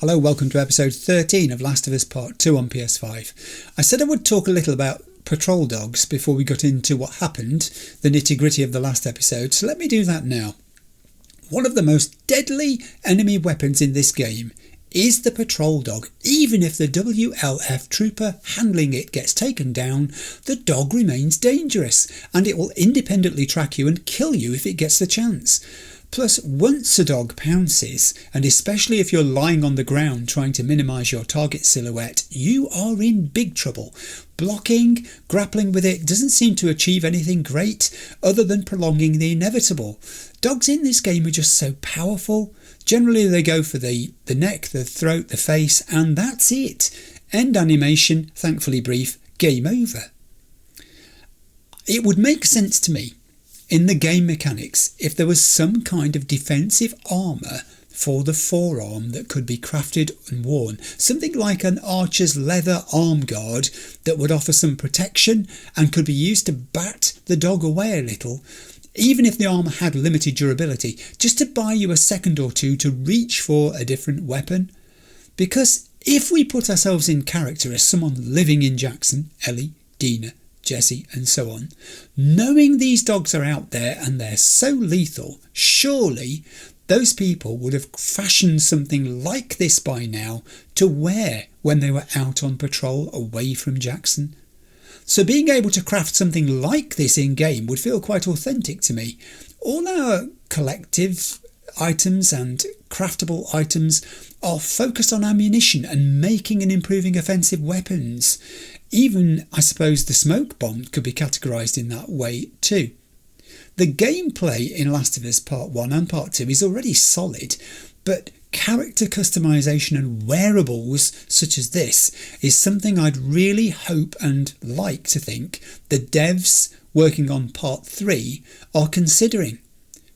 Hello, welcome to episode 13 of Last of Us Part 2 on PS5. I said I would talk a little about patrol dogs before we got into what happened, the nitty-gritty of the last episode, so let me do that now. One of the most deadly enemy weapons in this game is the patrol dog. Even if the WLF trooper handling it gets taken down, the dog remains dangerous, and it will independently track you and kill you if it gets the chance. Plus, once a dog pounces, and especially if you're lying on the ground trying to minimise your target silhouette, you are in big trouble. Blocking, grappling with it doesn't seem to achieve anything great other than prolonging the inevitable. Dogs in this game are just so powerful. Generally they go for the neck, the throat, the face, and that's it. End animation, thankfully brief, game over. It would make sense to me in the game mechanics if there was some kind of defensive armour for the forearm that could be crafted and worn. Something like an archer's leather arm guard that would offer some protection and could be used to bat the dog away a little, even if the armour had limited durability, just to buy you a second or two to reach for a different weapon. Because if we put ourselves in character as someone living in Jackson, Ellie, Dina, Jesse and so on, knowing these dogs are out there and they're so lethal, surely those people would have fashioned something like this by now to wear when they were out on patrol away from Jackson. So being able to craft something like this in game would feel quite authentic to me. All our collective items and craftable items are focused on ammunition and making and improving offensive weapons. Even, I suppose, the smoke bomb could be categorised in that way too. The gameplay in Last of Us Part 1 and Part 2 is already solid, but character customisation and wearables such as this is something I'd really hope and like to think the devs working on Part 3 are considering.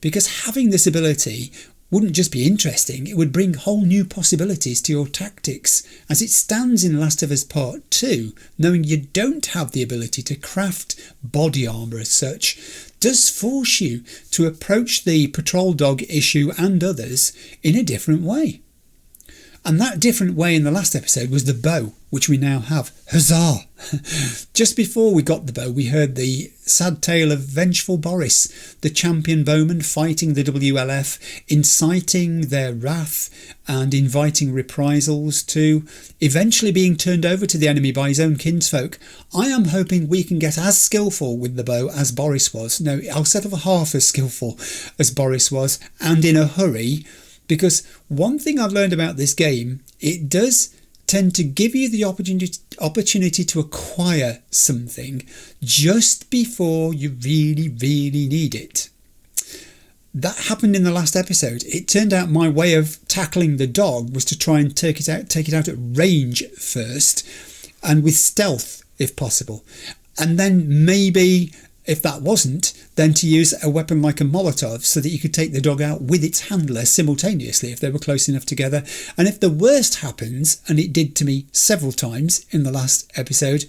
Because having this ability wouldn't just be interesting, it would bring whole new possibilities to your tactics. As it stands in Last of Us Part 2, knowing you don't have the ability to craft body armour as such, does force you to approach the patrol dog issue and others in a different way. And that different way in the last episode was the bow, which we now have. Huzzah! Just before we got the bow, we heard the sad tale of vengeful Boris, the champion bowman fighting the WLF, inciting their wrath and inviting reprisals to eventually being turned over to the enemy by his own kinsfolk. I am hoping we can get as skillful with the bow as Boris was. No, I'll settle for half as skillful as Boris was, and in a hurry. Because one thing I've learned about this game, it does tend to give you the opportunity to acquire something just before you really need it. That happened in the last episode. It turned out my way of tackling the dog was to try and take it out at range first, and with stealth if possible. And then maybe, if that wasn't, then to use a weapon like a Molotov so that you could take the dog out with its handler simultaneously if they were close enough together. And if the worst happens, and it did to me several times in the last episode,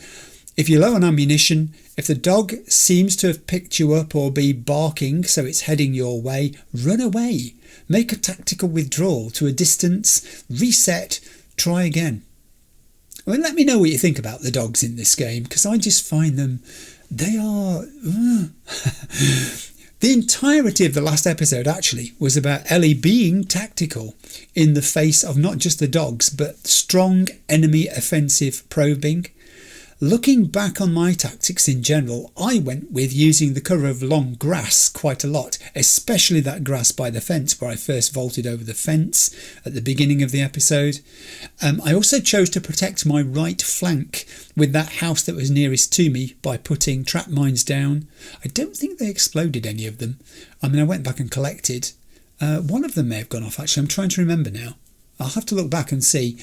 if you're low on ammunition, if the dog seems to have picked you up or be barking so it's heading your way, run away. Make a tactical withdrawal to a distance, reset, try again. I mean, let me know what you think about the dogs in this game, because I just find them... they are... The entirety of the last episode actually was about Ellie being tactical in the face of not just the dogs but strong enemy offensive probing. Looking back on my tactics in general, I went with using the cover of long grass quite a lot, especially that grass by the fence where I first vaulted over the fence at the beginning of the episode. I also chose to protect my right flank with that house that was nearest to me by putting trap mines down. I don't think they exploded, any of them. I mean, I went back and collected. One of them may have gone off actually, I'm trying to remember now. I'll have to look back and see.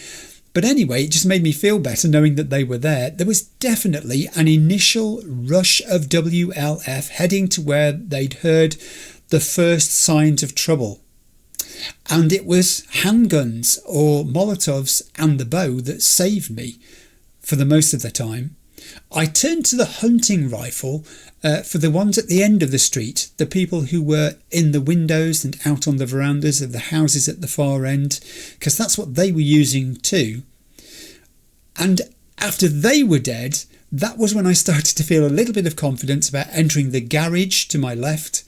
But anyway, it just made me feel better knowing that they were there. There was definitely an initial rush of WLF heading to where they'd heard the first signs of trouble. And it was handguns or Molotovs and the bow that saved me for the most of the time. I turned to the hunting rifle For the ones at the end of the street, the people who were in the windows and out on the verandas of the houses at the far end, because that's what they were using too. And after they were dead, that was when I started to feel a little bit of confidence about entering the garage to my left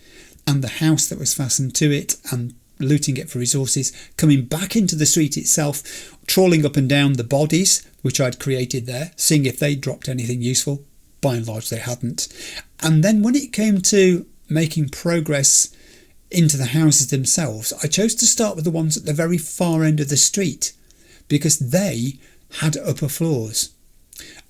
and the house that was fastened to it and looting it for resources, coming back into the street itself, trawling up and down the bodies which I'd created there, seeing if they dropped anything useful. By and large they hadn't. And then when it came to making progress into the houses themselves, I chose to start with the ones at the very far end of the street because they had upper floors.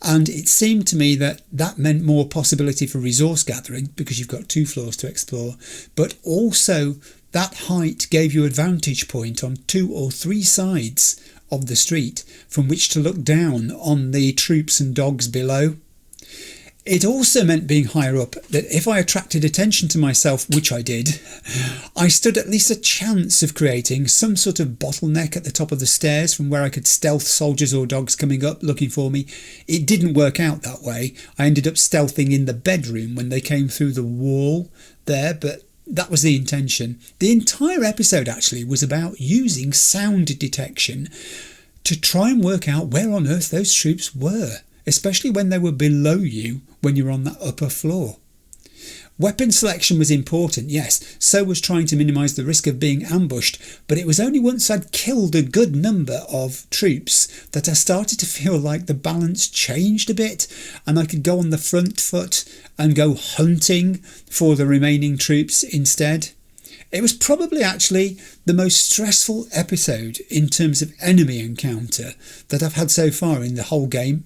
And it seemed to me that that meant more possibility for resource gathering because you've got 2 floors to explore, but also that height gave you a vantage point on 2 or 3 sides of the street from which to look down on the troops and dogs below. It also meant being higher up that if I attracted attention to myself, which I did, I stood at least a chance of creating some sort of bottleneck at the top of the stairs from where I could stealth soldiers or dogs coming up looking for me. It didn't work out that way. I ended up stealthing in the bedroom when they came through the wall there, but that was the intention. The entire episode actually was about using sound detection to try and work out where on earth those troops were, especially when they were below you when you were on that upper floor. Weapon selection was important, yes, so was trying to minimise the risk of being ambushed, but it was only once I'd killed a good number of troops that I started to feel like the balance changed a bit and I could go on the front foot and go hunting for the remaining troops instead. It was probably actually the most stressful episode in terms of enemy encounter that I've had so far in the whole game.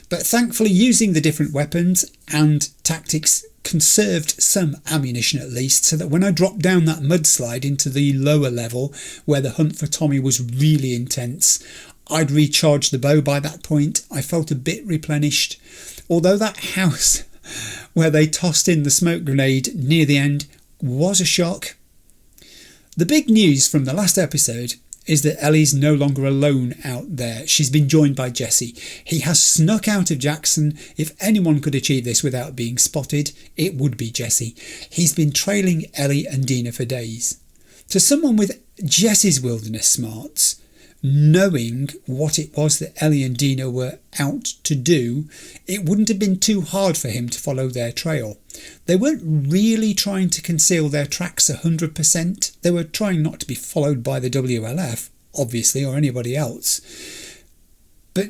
But thankfully using the different weapons and tactics conserved some ammunition at least, so that when I dropped down that mudslide into the lower level where the hunt for Tommy was really intense, I'd recharged the bow by that point. I felt a bit replenished, although that house where they tossed in the smoke grenade near the end was a shock. The big news from the last episode is that Ellie's no longer alone out there. She's been joined by Jesse. He has snuck out of Jackson. If anyone could achieve this without being spotted, it would be Jesse. He's been trailing Ellie and Dina for days. To someone with Jesse's wilderness smarts, knowing what it was that Ellie and Dina were out to do, it wouldn't have been too hard for him to follow their trail. They weren't really trying to conceal their tracks 100%. They were trying not to be followed by the WLF, obviously, or anybody else. But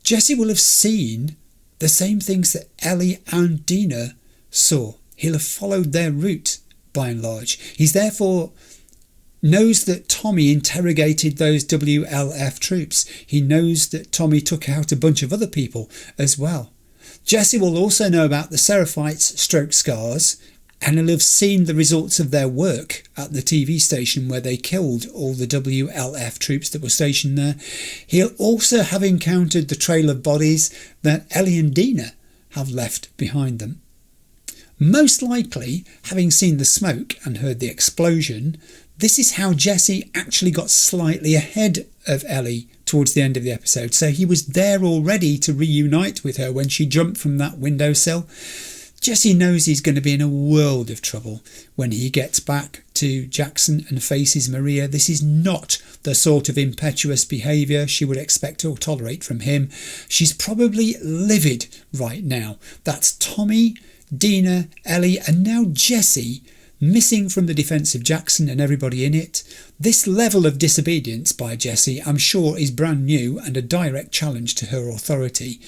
Jesse will have seen the same things that Ellie and Dina saw. He'll have followed their route, by and large. He's therefore knows that Tommy interrogated those WLF troops. He knows that Tommy took out a bunch of other people as well. Jesse will also know about the Seraphites stroke scars, and he'll have seen the results of their work at the TV station where they killed all the WLF troops that were stationed there. He'll also have encountered the trail of bodies that Ellie and Dina have left behind them. Most likely, having seen the smoke and heard the explosion, this is how Jesse actually got slightly ahead of Ellie towards the end of the episode. So he was there already to reunite with her when she jumped from that windowsill. Jesse knows he's going to be in a world of trouble when he gets back to Jackson and faces Maria. This is not the sort of impetuous behaviour she would expect or tolerate from him. She's probably livid right now. That's Tommy, Dina, Ellie and now Jesse missing from the defence of Jackson and everybody in it. This level of disobedience by Jesse, I'm sure, is brand new and a direct challenge to her authority.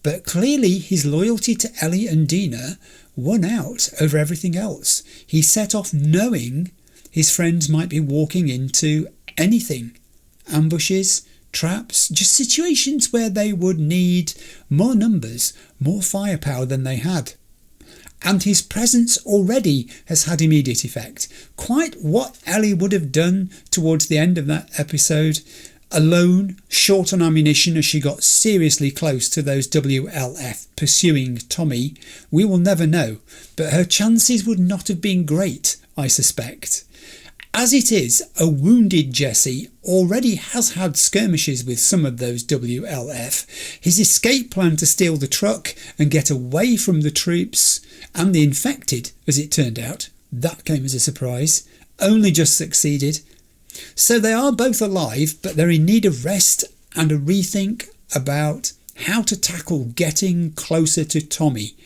But clearly his loyalty to Ellie and Dina won out over everything else. He set off knowing his friends might be walking into anything. Ambushes, traps, just situations where they would need more numbers, more firepower than they had. And his presence already has had immediate effect. Quite what Ellie would have done towards the end of that episode, alone, short on ammunition as she got seriously close to those WLF pursuing Tommy, we will never know, but her chances would not have been great, I suspect. As it is, a wounded Jesse already has had skirmishes with some of those WLF. His escape plan to steal the truck and get away from the troops and the infected, as it turned out, that came as a surprise, only just succeeded. So they are both alive, but they're in need of rest and a rethink about how to tackle getting closer to Tommy.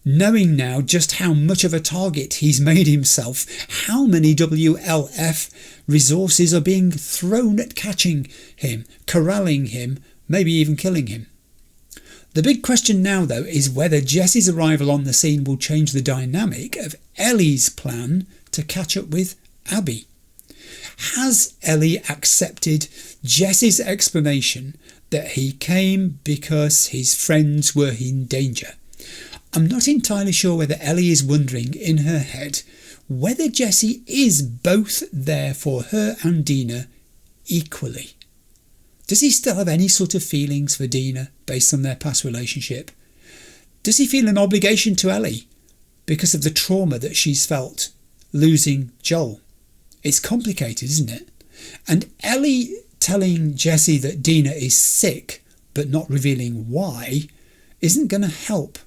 Knowing now just how much of a target he's made himself, how many WLF resources are being thrown at catching him, corralling him, maybe even killing him. The big question now, though, is whether Jesse's arrival on the scene will change the dynamic of Ellie's plan to catch up with Abby. Has Ellie accepted Jesse's explanation that he came because his friends were in danger? I'm not entirely sure whether Ellie is wondering in her head whether Jesse is both there for her and Dina equally. Does he still have any sort of feelings for Dina based on their past relationship? Does he feel an obligation to Ellie because of the trauma that she's felt losing Joel? It's complicated, isn't it? And Ellie telling Jesse that Dina is sick but not revealing why isn't going to help.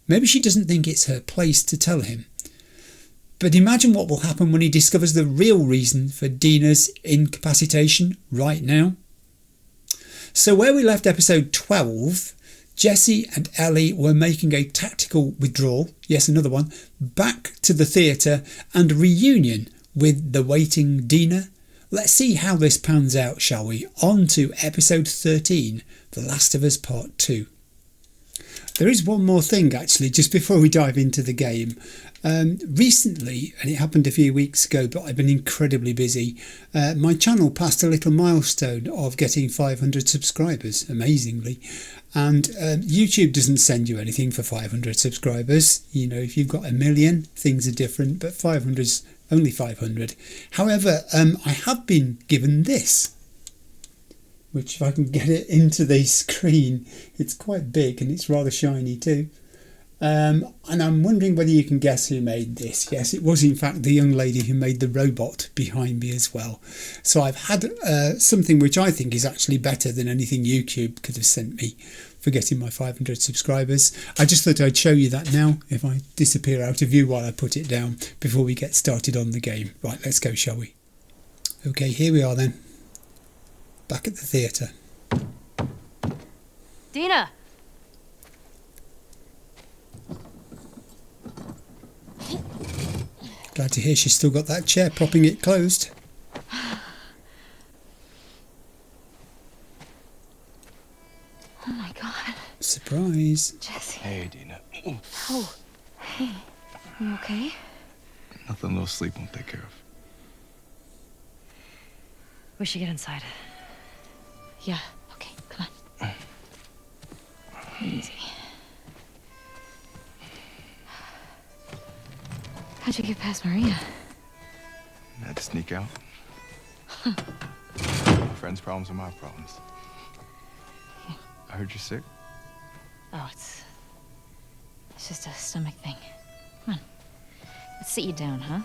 Maybe she doesn't think it's her place to tell him. But imagine what will happen when he discovers the real reason for Dina's incapacitation right now. So where we left episode 12, Jesse and Ellie were making a tactical withdrawal, yes, another one, back to the theatre and a reunion with the waiting Dina. Let's see how this pans out, shall we? On to episode 13, The Last of Us Part 2. There is one more thing actually, just before we dive into the game. Recently, and it happened a few weeks ago, but I've been incredibly busy, my channel passed a little milestone of getting 500 subscribers, amazingly. And YouTube doesn't send you anything for 500 subscribers. You know, if you've got 1 million, things are different, but 500's only 500. However, I have been given this, which if I can get it into the screen, it's quite big and it's rather shiny too. And I'm wondering whether you can guess who made this. Yes, it was in fact the young lady who made the robot behind me as well. So I've had something which I think is actually better than anything YouTube could have sent me for getting my 500 subscribers. I just thought I'd show you that now if I disappear out of view while I put it down before we get started on the game. Right, let's go, shall we? Okay, here we are then. Back at the theatre. Dina! Glad to hear she's still got that chair propping it closed. Oh my god. Surprise. Jesse. Hey, Dina. Oh, hey. You okay? Nothing a little sleep won't take care of. We should get inside. Yeah, okay, come on. Easy. How'd you get past Maria? I had to sneak out. My friend's problems are my problems. I heard you're sick. Oh, it's just a stomach thing. Come on. Let's sit you down, huh?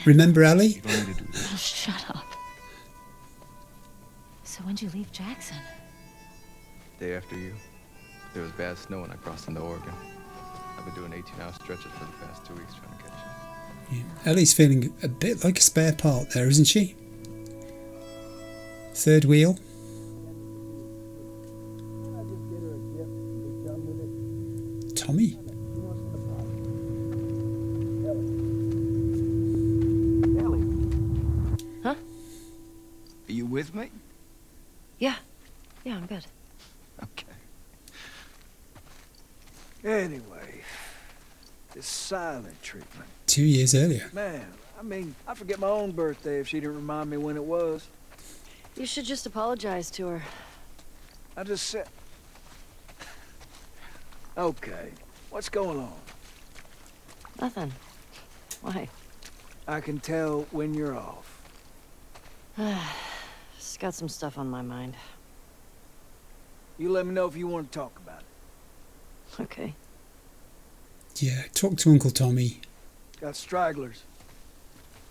Remember Ellie? You don't need to do this. Oh, shut up. So when'd you leave Jackson? Day after you, there was bad snow and I crossed into Oregon. I've been doing 18-hour stretches for the past 2 weeks trying to catch up. Yeah. Ellie's feeling a bit like a spare part there, isn't she? Third wheel. Tommy. Huh? Are you with me? Yeah. Yeah, I'm good. Okay. Anyway, this silent treatment. 2 years earlier. Man, I mean, I forget my own birthday if she didn't remind me when it was. You should just apologize to her. I just said... Okay, what's going on? Nothing. Why? I can tell when you're off. Just got some stuff on my mind. You let me know if you want to talk about it. Okay. Yeah, talk to Uncle Tommy. Got stragglers.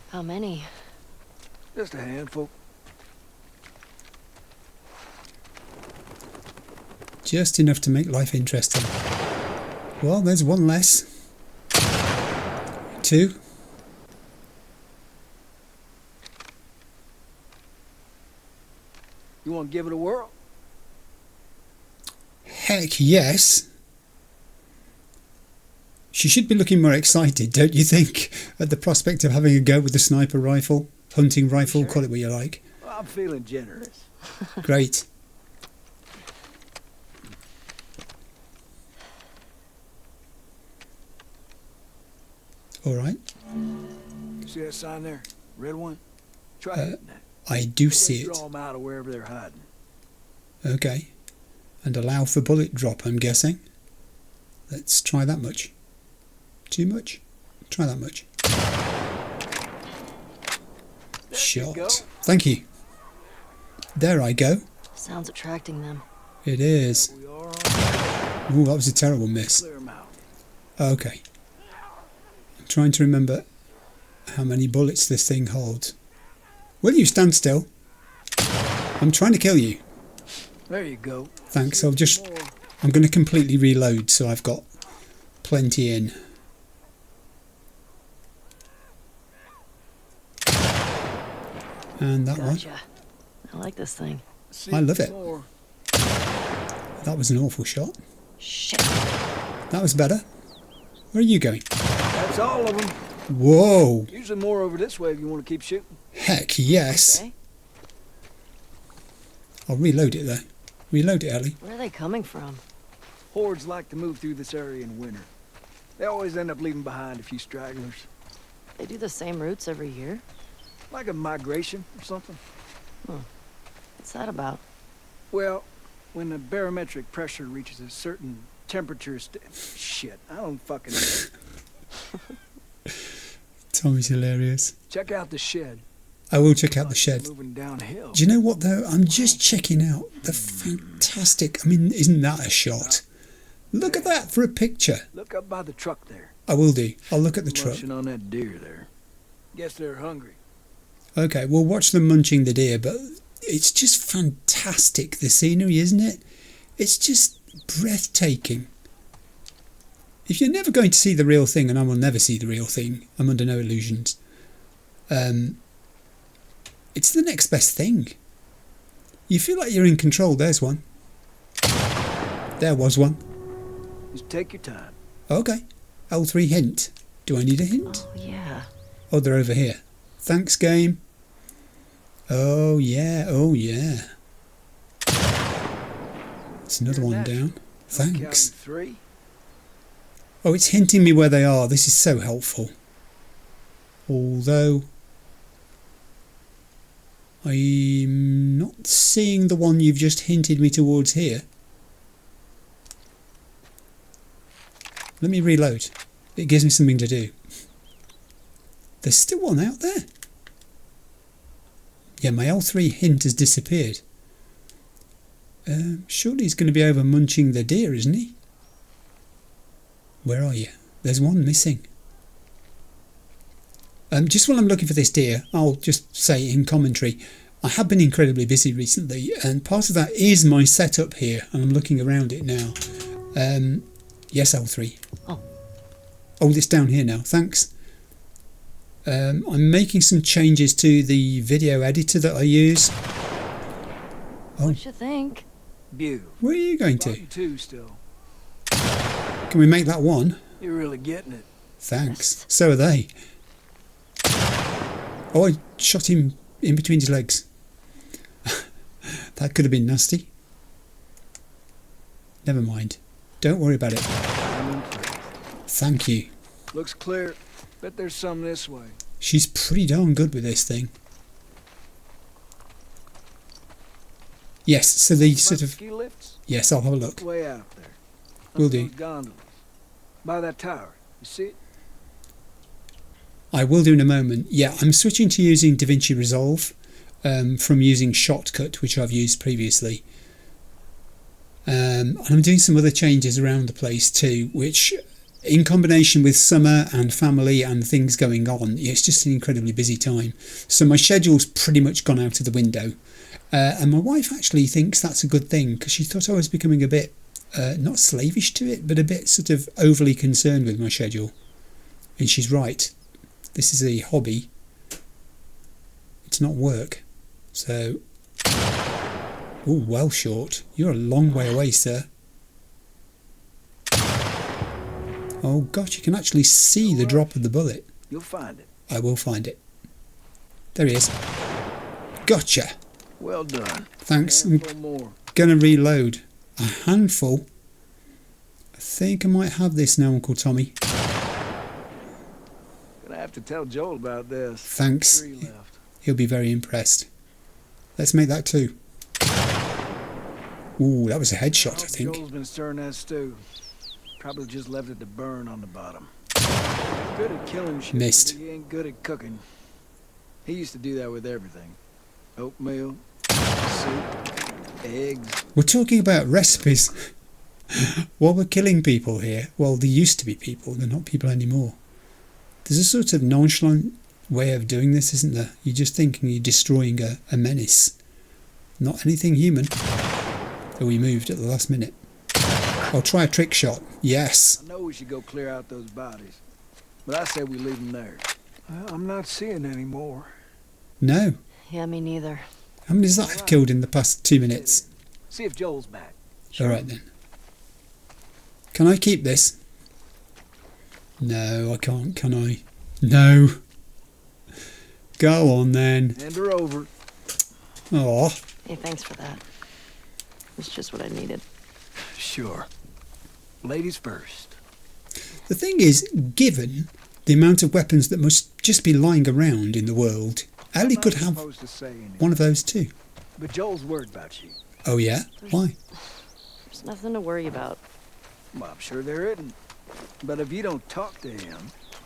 How many? Just a handful. Just enough to make life interesting. Well, there's one less. 2. You want to give it a whirl? Heck yes. She should be looking more excited, don't you think, at the prospect of having a go with the sniper rifle, hunting rifle, Sure. call it what you like. Well, I'm feeling generous. Great. All right. You see that sign there? Red one? Try hitting that. I do see it. Draw them out of wherever they're hiding. Okay. And allow for bullet drop, I'm guessing. Let's try that much. Too much? Try that much. There you go. Shot. Thank you. There I go. Sounds attracting them. It is. We are on. Ooh, that was a terrible miss. Clear them out. Okay. I'm trying to remember how many bullets this thing holds. Will you stand still? I'm trying to kill you. There you go. Thanks. See I'm more. going to completely reload so I've got plenty in. And that one. Gotcha. I like this thing. See I love it. more. That was an awful shot. Shit. That was better. Where are you going? That's all of them. Whoa. Usually more over this way if you want to keep shooting. Heck yes. Okay. I'll reload it though. Reload it, Ellie. Where are they coming from? Hordes like to move through this area in winter. They always end up leaving behind a few stragglers. They do the same routes every year? Like a migration or something. What's that about? Well, when the barometric pressure reaches a certain temperature shit, I don't fucking know. Tommy's hilarious. Check out the shed. I will check out the Like shed. Moving downhill. Do you know what though? I'm just checking out the fantastic... I mean, isn't that a shot? Look at that for a picture. Look up by the truck there. I will do. I'll look at the truck. Munching on that deer there. Guess they're hungry. Okay, we'll watch them munching the deer, but it's just fantastic, the scenery, isn't it? It's just breathtaking. If you're never going to see the real thing, and I will never see the real thing, I'm under no illusions, it's the next best thing. You feel like you're in control. There's one. There was one. Just take your time. Okay. L3 hint. Do I need a hint? Oh, yeah. Oh, they're over here. Thanks, game. Oh, yeah. Oh, yeah. It's another Hear one that? down. Counting Thanks. 3. Oh, it's hinting me where they are. This is so helpful. Although I'm not seeing the one you've just hinted me towards here. Let me reload. It gives me something to do. There's still one out there. Yeah, my L3 hint has disappeared. Surely he's going to be over munching the deer, isn't he? Where are you? There's one missing. Just while I'm looking for this deer, I'll just say in commentary, I have been incredibly busy recently, and part of that is my setup here, and I'm looking around it now. Yes, L3. Oh. Oh, it's down here now. Thanks. I'm making some changes to the video editor that I use. Oh, What you think? Bew. where are you going to? Rotten 2 still. Can we make that one? You're really getting it. Thanks. So are they. Oh, I shot him in between his legs. That could have been nasty. Never mind. Don't worry about it. I'm impressed. Thank you. Looks clear. Bet there's some this way. She's pretty darn good with this thing. Yes, so the sort of... Ski lifts? Yes, I'll have a look. Way out there. Will Up do. those gondolas. By that tower. You see it? I will do in a moment. Yeah, I'm switching to using DaVinci Resolve from using Shotcut, which I've used previously. And I'm doing some other changes around the place too, which in combination with summer and family and things going on, it's just an incredibly busy time. So my schedule's pretty much gone out of the window. And my wife actually thinks that's a good thing, because she thought I was becoming a bit, not slavish to it, but a bit sort of overly concerned with my schedule. And she's right. This is a hobby. It's not work. So, oh, well short. You're a long way away, sir. Oh gosh, you can actually see the drop of the bullet. You'll find it. I will find it. There he is. Gotcha. Well done. Thanks. I'm Handful more. gonna reload. A handful. I think I might have this now, Uncle Tommy. Gonna have to tell Joel about this. Thanks. 3 left. He'll be very impressed. Let's make that 2. Ooh, that was a headshot, I think. Joel's been stirring that stew. Probably just left it to burn on the bottom. Good at killing shit. Missed. But he ain't good at cooking. He used to do that with everything. Oatmeal, soup, eggs. We're talking about recipes. While we're killing people here, well, they used to be people, they're not people anymore. There's a sort of nonchalant way of doing this, isn't there? You're just thinking you're destroying a menace. Not anything human. Oh, he moved at the last minute. I'll try a trick shot. Yes. I know we should go clear out those bodies, but I say we leave them there. Well, I'm not seeing any more. No. Yeah, me neither. How many has that have killed in the past 2 minutes? See if Joel's back. Alright then. Can I keep this? No, I can't, can I? No. Go on then. Hand her over. Aw. Hey, thanks for that. It's just what I needed. Sure. Ladies first. The thing is, given the amount of weapons that must just be lying around in the world, Ellie could have Supposed to say anything, one of those too. but Joel's worried about you. Oh yeah? Why? There's nothing to worry about. Well, I'm sure there isn't. But if you don't talk to him,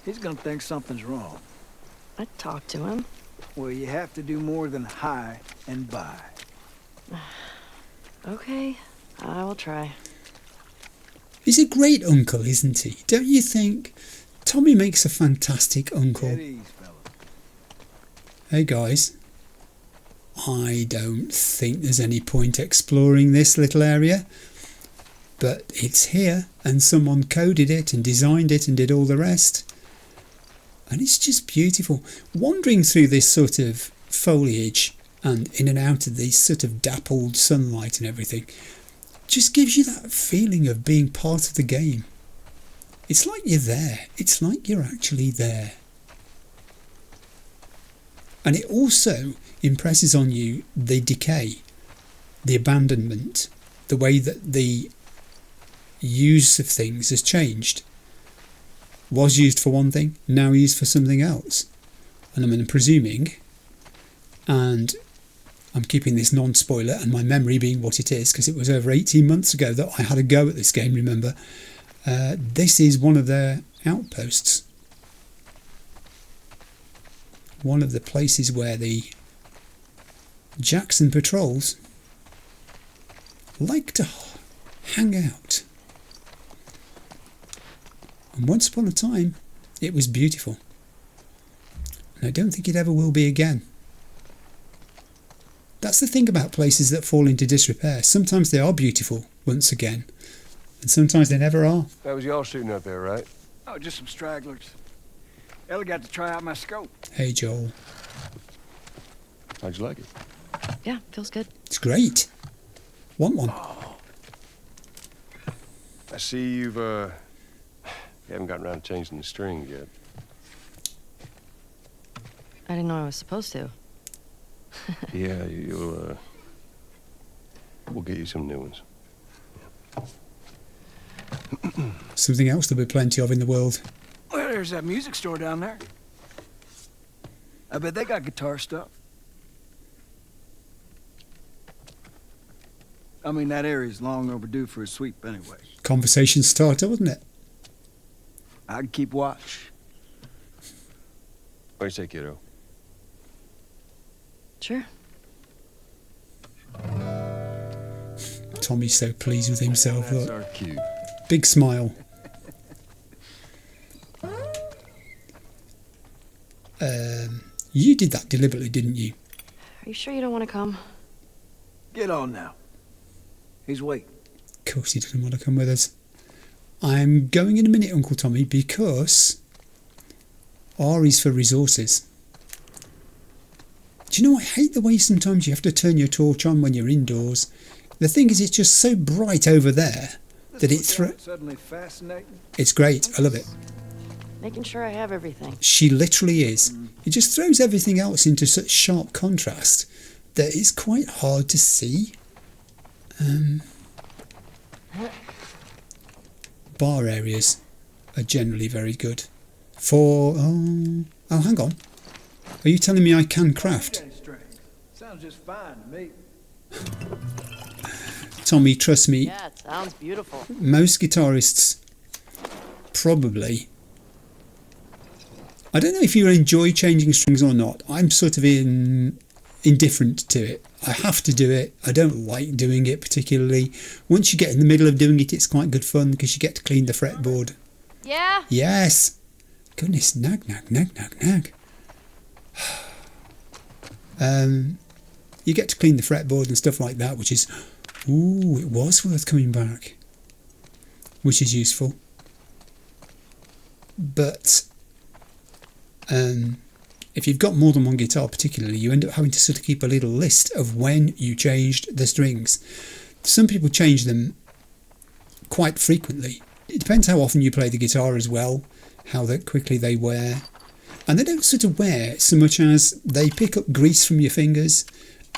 he's gonna think something's wrong. I talked to him. Well, you have to do more than hi and bye. Okay, I will try. He's a great uncle, isn't he? Don't you think? Tommy makes a fantastic uncle. At ease, fella. Hey guys. I don't think there's any point exploring this little area. But it's here, and someone coded it and designed it and did all the rest. And it's just beautiful. Wandering through this sort of foliage and in and out of these sort of dappled sunlight and everything just gives you that feeling of being part of the game. It's like you're there. It's like you're actually there. And it also impresses on you the decay, the abandonment, the way that the use of things has changed. Was used for one thing, now used for something else. And I'm presuming, and I'm keeping this non-spoiler and my memory being what it is, because it was over 18 months ago that I had a go at this game, remember. This is one of their outposts. One of the places where the Jackson patrols like to hang out. And once upon a time, it was beautiful. And I don't think it ever will be again. That's the thing about places that fall into disrepair. Sometimes they are beautiful once again, and sometimes they never are. That was y'all shooting up there, right? Oh, just some stragglers. Ellie got to try out my scope. Hey Joel, How'd you like it? Yeah, feels good. it's great. Want one? I see you haven't gotten around to changing the string yet. I didn't know I was supposed to. Yeah, we'll get you some new ones. Something else there'll be plenty of in the world. Well, there's that music store down there. I bet they got guitar stuff. I mean, that area's long overdue for a sweep anyway. Conversation starter, wasn't it? I can keep watch. What do you say, kiddo? Sure. Tommy's so pleased with himself. That's Look, our cue. big smile. You did that deliberately, didn't you? Are you sure you don't want to come? Get on now. He's waiting. Of course he doesn't want to come with us. I'm going in a minute, Uncle Tommy, because R is for resources. Do you know, I hate the way sometimes you have to turn your torch on when you're indoors. The thing is, it's just so bright over there that it suddenly fascinating. It's great. I love it. Making sure I have everything. She literally is. It just throws everything else into such sharp contrast that it's quite hard to see. Bar areas are generally very good. Oh, hang on. Are you telling me I can craft? Sounds just fine to me. Tommy, trust me, Yeah, it sounds beautiful. most guitarists probably... I don't know if you enjoy changing strings or not. I'm sort of indifferent to it. I have to do it. I don't like doing it particularly. Once you get in the middle of doing it, it's quite good fun because you get to clean the fretboard. Yeah? Yes. Goodness, nag. You get to clean the fretboard and stuff like that, which is... Ooh, it was worth coming back. Which is useful. But... if you've got more than one guitar particularly, you end up having to sort of keep a little list of when you changed the strings. Some people change them quite frequently. It depends how often you play the guitar as well, how quickly they wear. And they don't sort of wear so much as they pick up grease from your fingers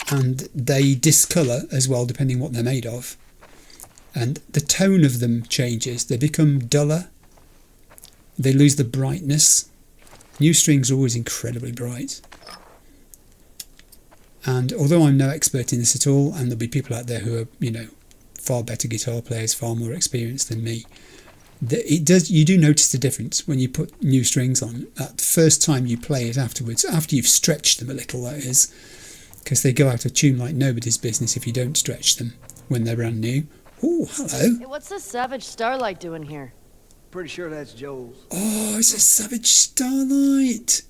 and they discolour as well, depending what they're made of. And the tone of them changes. They become duller. They lose the brightness. New strings are always incredibly bright. And although I'm no expert in this at all, and there'll be people out there who are, far better guitar players, far more experienced than me, you do notice the difference when you put new strings on. That first time you play it afterwards, after you've stretched them a little, that is, because they go out of tune like nobody's business if you don't stretch them when they're brand new. Oh, hello. Hey, what's this Savage Starlight doing here? Pretty sure that's Joel's. Oh, it's a Savage Starlight.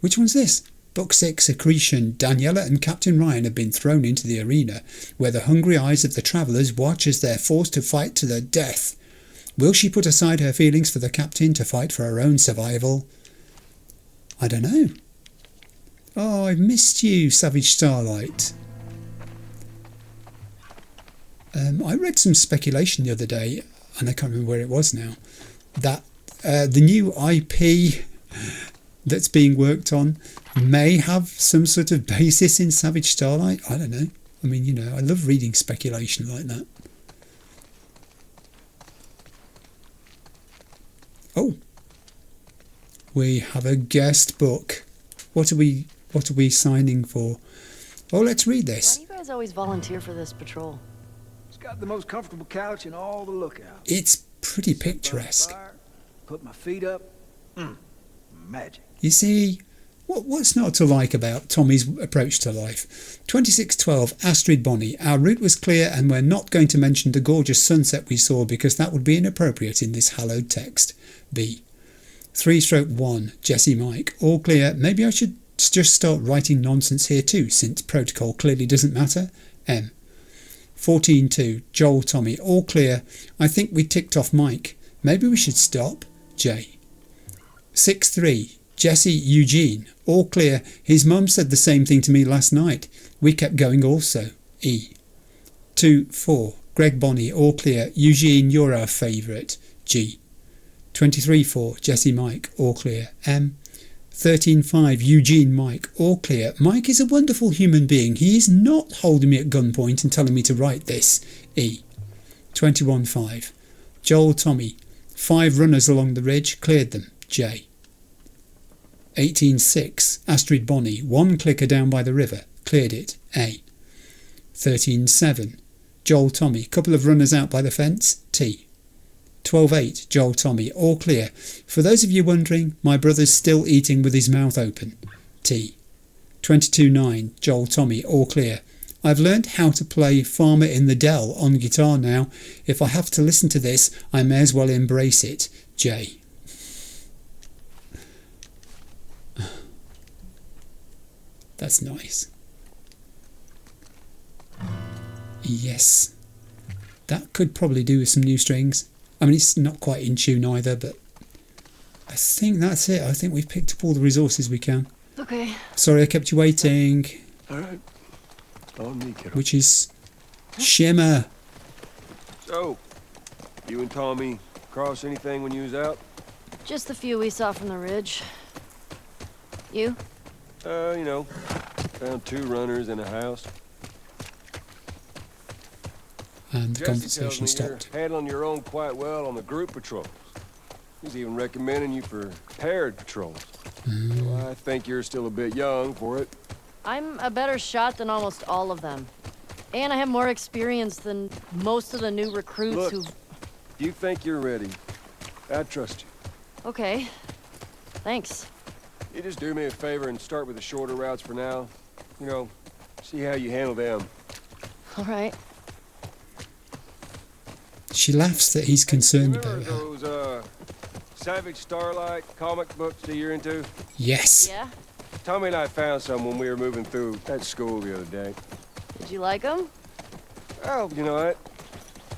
Which one's this? Book 6, Secretion. Daniela and Captain Ryan have been thrown into the arena, where the hungry eyes of the travellers watch as they're forced to fight to the death. Will she put aside her feelings for the captain to fight for her own survival? I don't know. Oh, I've missed you, Savage Starlight. I read some speculation the other day, and I can't remember where it was now, that the new IP that's being worked on may have some sort of basis in Savage Starlight. I don't know. I mean, I love reading speculation like that. Oh, we have a guest book. What are we signing for? Oh, let's read Why this. do you guys always volunteer for this patrol? It's got the most comfortable couch in all the lookout. It's pretty picturesque. Fire, put my feet up. Magic. You see, what's not to like about Tommy's approach to life? 2612 Astrid Bonnie. Our route was clear and we're not going to mention the gorgeous sunset we saw because that would be inappropriate in this hallowed text. B. 3-1 Jesse Mike. All clear. Maybe I should just start writing nonsense here too, since protocol clearly doesn't matter. M. 14-2 Joel Tommy. All clear. I think we ticked off Mike. Maybe we should stop. J. 6-3 Jesse Eugene. All clear. His mum said the same thing to me last night. We kept going also. E. 2-4 Greg Bonnie. All clear. Eugene, you're our favourite. G. 23-4 Jesse Mike. All clear. M. 13-5 Eugene Mike. All clear. Mike is a wonderful human being. He is not holding me at gunpoint and telling me to write this. E. 21-5 Joel Tommy. 5 runners along the ridge. Cleared them. J. 18-6 Astrid Bonnie. 1 clicker down by the river. Cleared it. A. 13-7 Joel Tommy. Couple of runners out by the fence. T. 12-8 Joel Tommy. All clear. For those of you wondering, my brother's still eating with his mouth open. T. 22-9 Joel Tommy. All clear. I've learnt how to play Farmer in the Dell on guitar now. If I have to listen to this, I may as well embrace it. J. That's nice. Yes. That could probably do with some new strings. I mean, it's not quite in tune either, but I think that's it. I think we've picked up all the resources we can. Okay. Sorry I kept you waiting. All right. On me, kiddo. Which is Shimmer. So, you and Tommy cross anything when you was out? Just the few we saw from the ridge. You? You know, found 2 runners in a house. And the Jesse tells conversation me stopped. you're handling your own quite well on the group patrols. He's even recommending you for paired patrols. Well, I think you're still a bit young for it. I'm a better shot than almost all of them. And I have more experience than most of the new recruits Look, who... you think you're ready. I trust you. Okay. Thanks. You just do me a favor and start with the shorter routes for now. You know, see how you handle them. All right. She laughs that he's concerned Remember about her. those, Savage Starlight comic books that you're into? Yes. Yeah? Tommy and I found some when we were moving through that school the other day. Did you like them? Oh, you know what?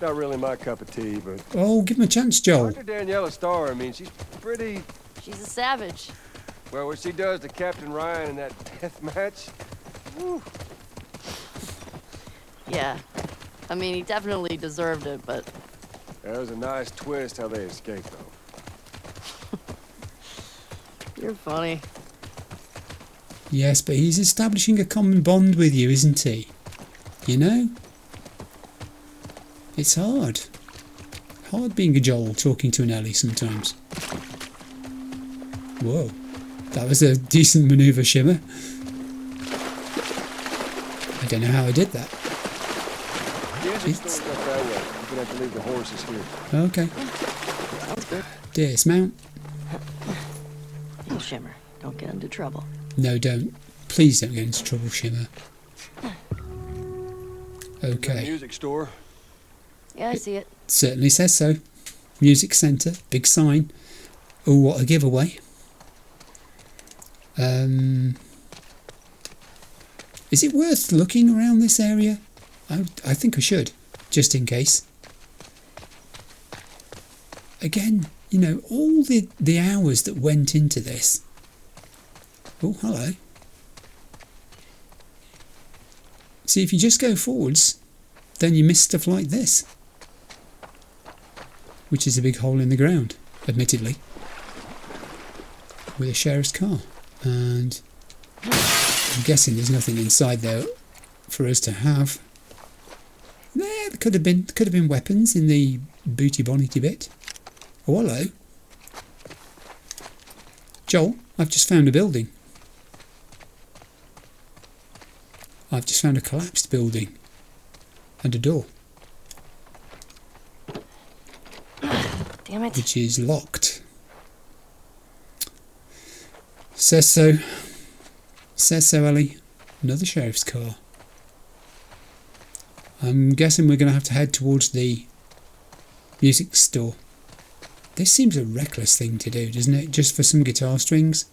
Not really my cup of tea, but... Oh, give him a chance, Joel. Dr. Daniela Starr, I mean, she's pretty... She's a savage. Well, what she does to Captain Ryan in that death match... Whew. Yeah. I mean, he definitely deserved it, but... That was a nice twist how they escaped, though. You're funny. Yes, but he's establishing a common bond with you, isn't he? You know? It's hard. Hard being a Joel talking to an Ellie sometimes. Whoa. That was a decent manoeuvre, Shimmer. I don't know how I did that. Yes, it's not that way. You're gonna have to leave the horses here. Okay. Sounds good. Dismount. Oh, Shimmer, don't get into trouble. No, don't. Please don't get into trouble, Shimmer. The Okay. music store. Yeah, I see it. Certainly says so. Music centre, big sign. Oh, what a giveaway. Is it worth looking around this area? I think I should, just in case. Again, you know, all the hours that went into this. Oh, hello. See, if you just go forwards, then you miss stuff like this. Which is a big hole in the ground, admittedly. With a sheriff's car. And I'm guessing there's nothing inside there for us to have. There could have been weapons in the booty bonnety bit. Oh, hello. Joel, I've just found a building. I've just found a collapsed building. And a door. Damn it. Which is locked. Says so. Says so, Ellie. Another sheriff's car. I'm guessing we're going to have to head towards the music store. This seems a reckless thing to do, doesn't it? Just for some guitar strings.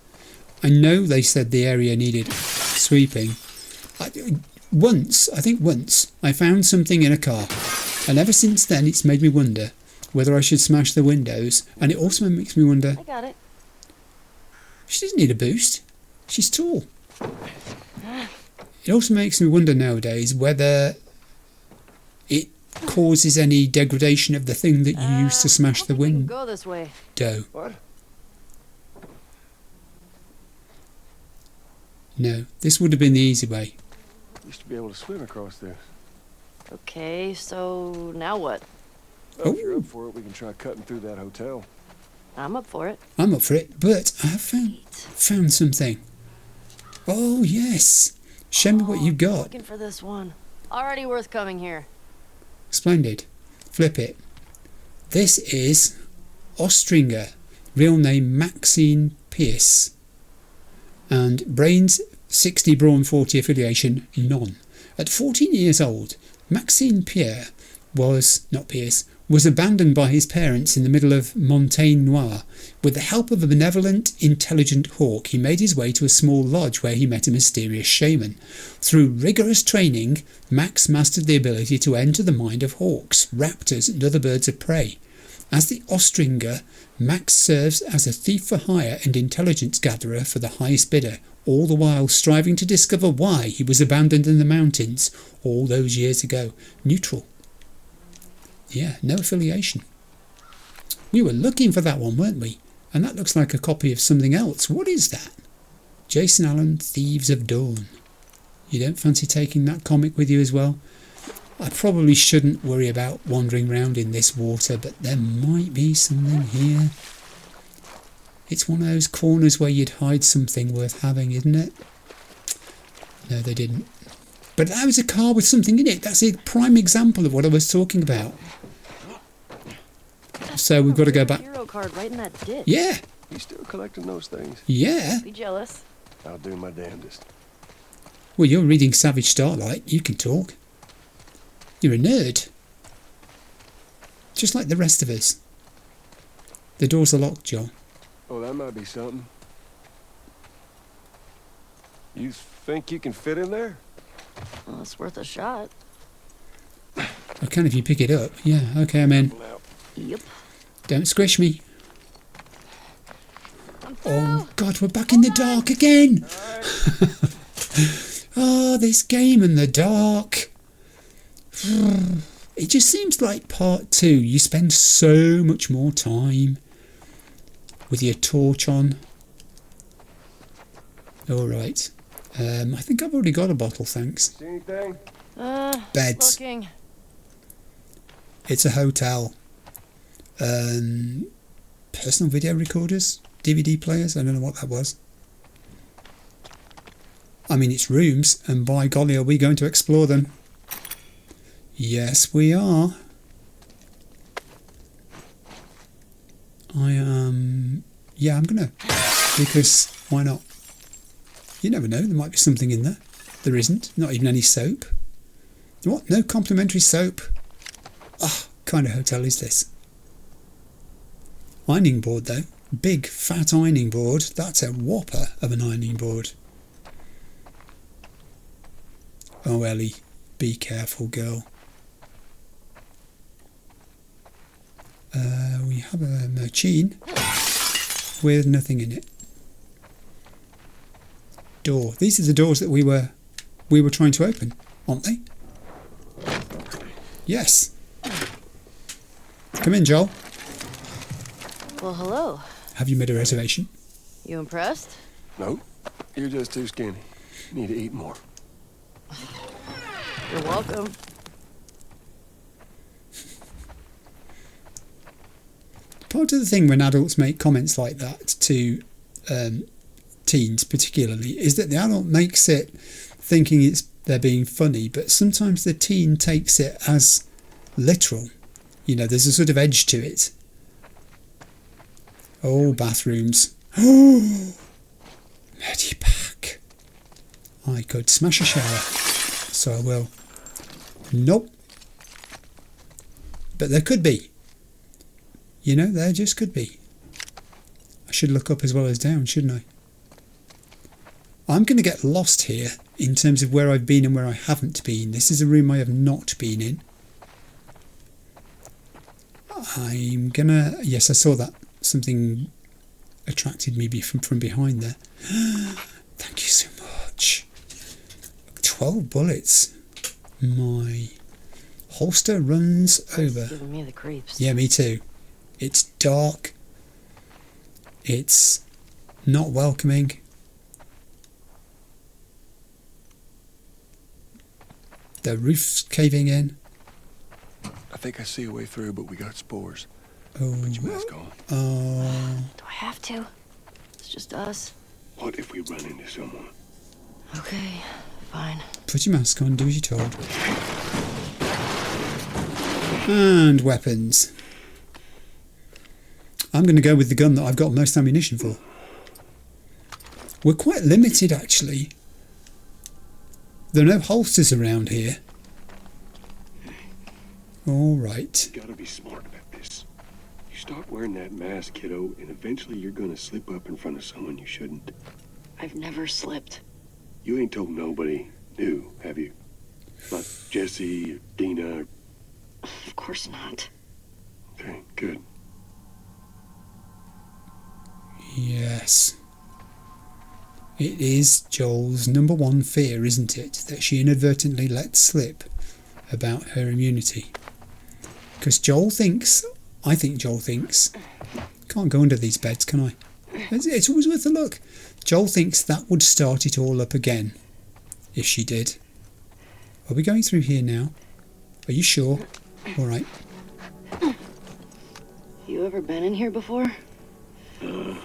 I know they said the area needed sweeping. I think once, I found something in a car. And ever since then, it's made me wonder whether I should smash the windows. And it also makes me wonder... I got it. She doesn't need a boost. She's tall. It also makes me wonder nowadays whether it causes any degradation of the thing that you used to smash the window. Go this way. What? No, this would have been the easy way. Used to be able to swim across this. Okay, so now what? Well, if you're Oh. up for it, we can try cutting through that hotel. I'm up for it. I'm up for it, but I have found something. Oh, yes. Show me what you've got. Looking for this one. Already worth coming here. Splendid. Flip it. This is Ostringer, real name Maxine Pierce. And brains 60, brawn 40, affiliation none. At 14 years old, Maxine Pierre was was abandoned by his parents in the middle of Montaigne Noir. With the help of a benevolent, intelligent hawk, he made his way to a small lodge where he met a mysterious shaman. Through rigorous training, Max mastered the ability to enter the mind of hawks, raptors and other birds of prey. As the Ostringer, Max serves as a thief for hire and intelligence gatherer for the highest bidder, all the while striving to discover why he was abandoned in the mountains all those years ago. Neutral. Yeah, no affiliation. We were looking for that one, weren't we? And that looks like a copy of something else. What is that? Jason Allen, Thieves of Dawn. You don't fancy taking that comic with you as well? I probably shouldn't worry about wandering around in this water, but there might be something here. It's one of those corners where you'd hide something worth having, isn't it? No, they didn't. But that was a car with something in it. That's a prime example of what I was talking about. So we've got to go back. Hero card right in that ditch. Yeah. You still collecting those things? Yeah. Be jealous. I'll do my damnedest. Well, you're reading Savage Starlight. You can talk. You're a nerd. Just like the rest of us. The doors are locked, Joel. Oh, that might be something. You think you can fit in there? Well, it's worth a shot. I can if you pick it up. Yeah, okay, I'm in. Yep. Don't squish me. I'm through. Oh, God, we're back in the dark again. Oh, this game in the dark. It just seems like part 2. You spend so much more time with your torch on. All right. I think I've already got a bottle, thanks. See anything? Beds. Looking. It's a hotel. Personal video recorders, DVD players. I don't know what that was. I mean, it's rooms, and by golly, are we going to explore them? Yes, we are. Yeah, I'm gonna, because why not? You never know, there might be something in there. There isn't, not even any soap. What? No complimentary soap? Ah, kind of hotel is this? Ironing board though. Big fat ironing board. That's a whopper of an ironing board. Oh, Ellie, be careful, girl. We have a machine with nothing in it. Door. These are the doors that we were trying to open, aren't they? Yes. Come in, Joel. Well, hello. Have you made a reservation? You impressed? No. You're just too skinny. Need to eat more. You're welcome. Part of the thing when adults make comments like that to teens particularly is that the adult makes it thinking they're being funny, but sometimes the teen takes it as literal. You know, there's a sort of edge to it. Oh, bathrooms. Oh, Medipack. I could smash a shower, so I will. Nope. But there could be. You know, there just could be. I should look up as well as down, shouldn't I? I'm going to get lost here in terms of where I've been and where I haven't been. This is a room I have not been in. I'm going to... Yes, I saw that. Something attracted me from behind there. Thank you so much. 12 bullets. My holster runs over. It's giving me the creeps. Yeah, me too. It's dark. It's not welcoming. The roof's caving in. I think I see a way through, but we got spores. Oh. Put your mask on. Oh. Do I have to? It's just us. What if we run into someone? Okay, fine. Put your mask on, do as you're told. And weapons. I'm going to go with the gun that I've got most ammunition for. We're quite limited, actually. There are no holsters around here. All right. You gotta be smart about this. You start wearing that mask, kiddo, and eventually you're gonna slip up in front of someone you shouldn't. I've never slipped. You ain't told nobody new, have you? Not Jesse or Dina or... Of course not. Okay, good. Yes. It is Joel's number one fear, isn't it? That she inadvertently let slip about her immunity. Because I think Joel thinks, can't go under these beds, can I? It's always worth a look. Joel thinks that would start it all up again, if she did. Are we going through here now? Are you sure? All right. You ever been in here before? You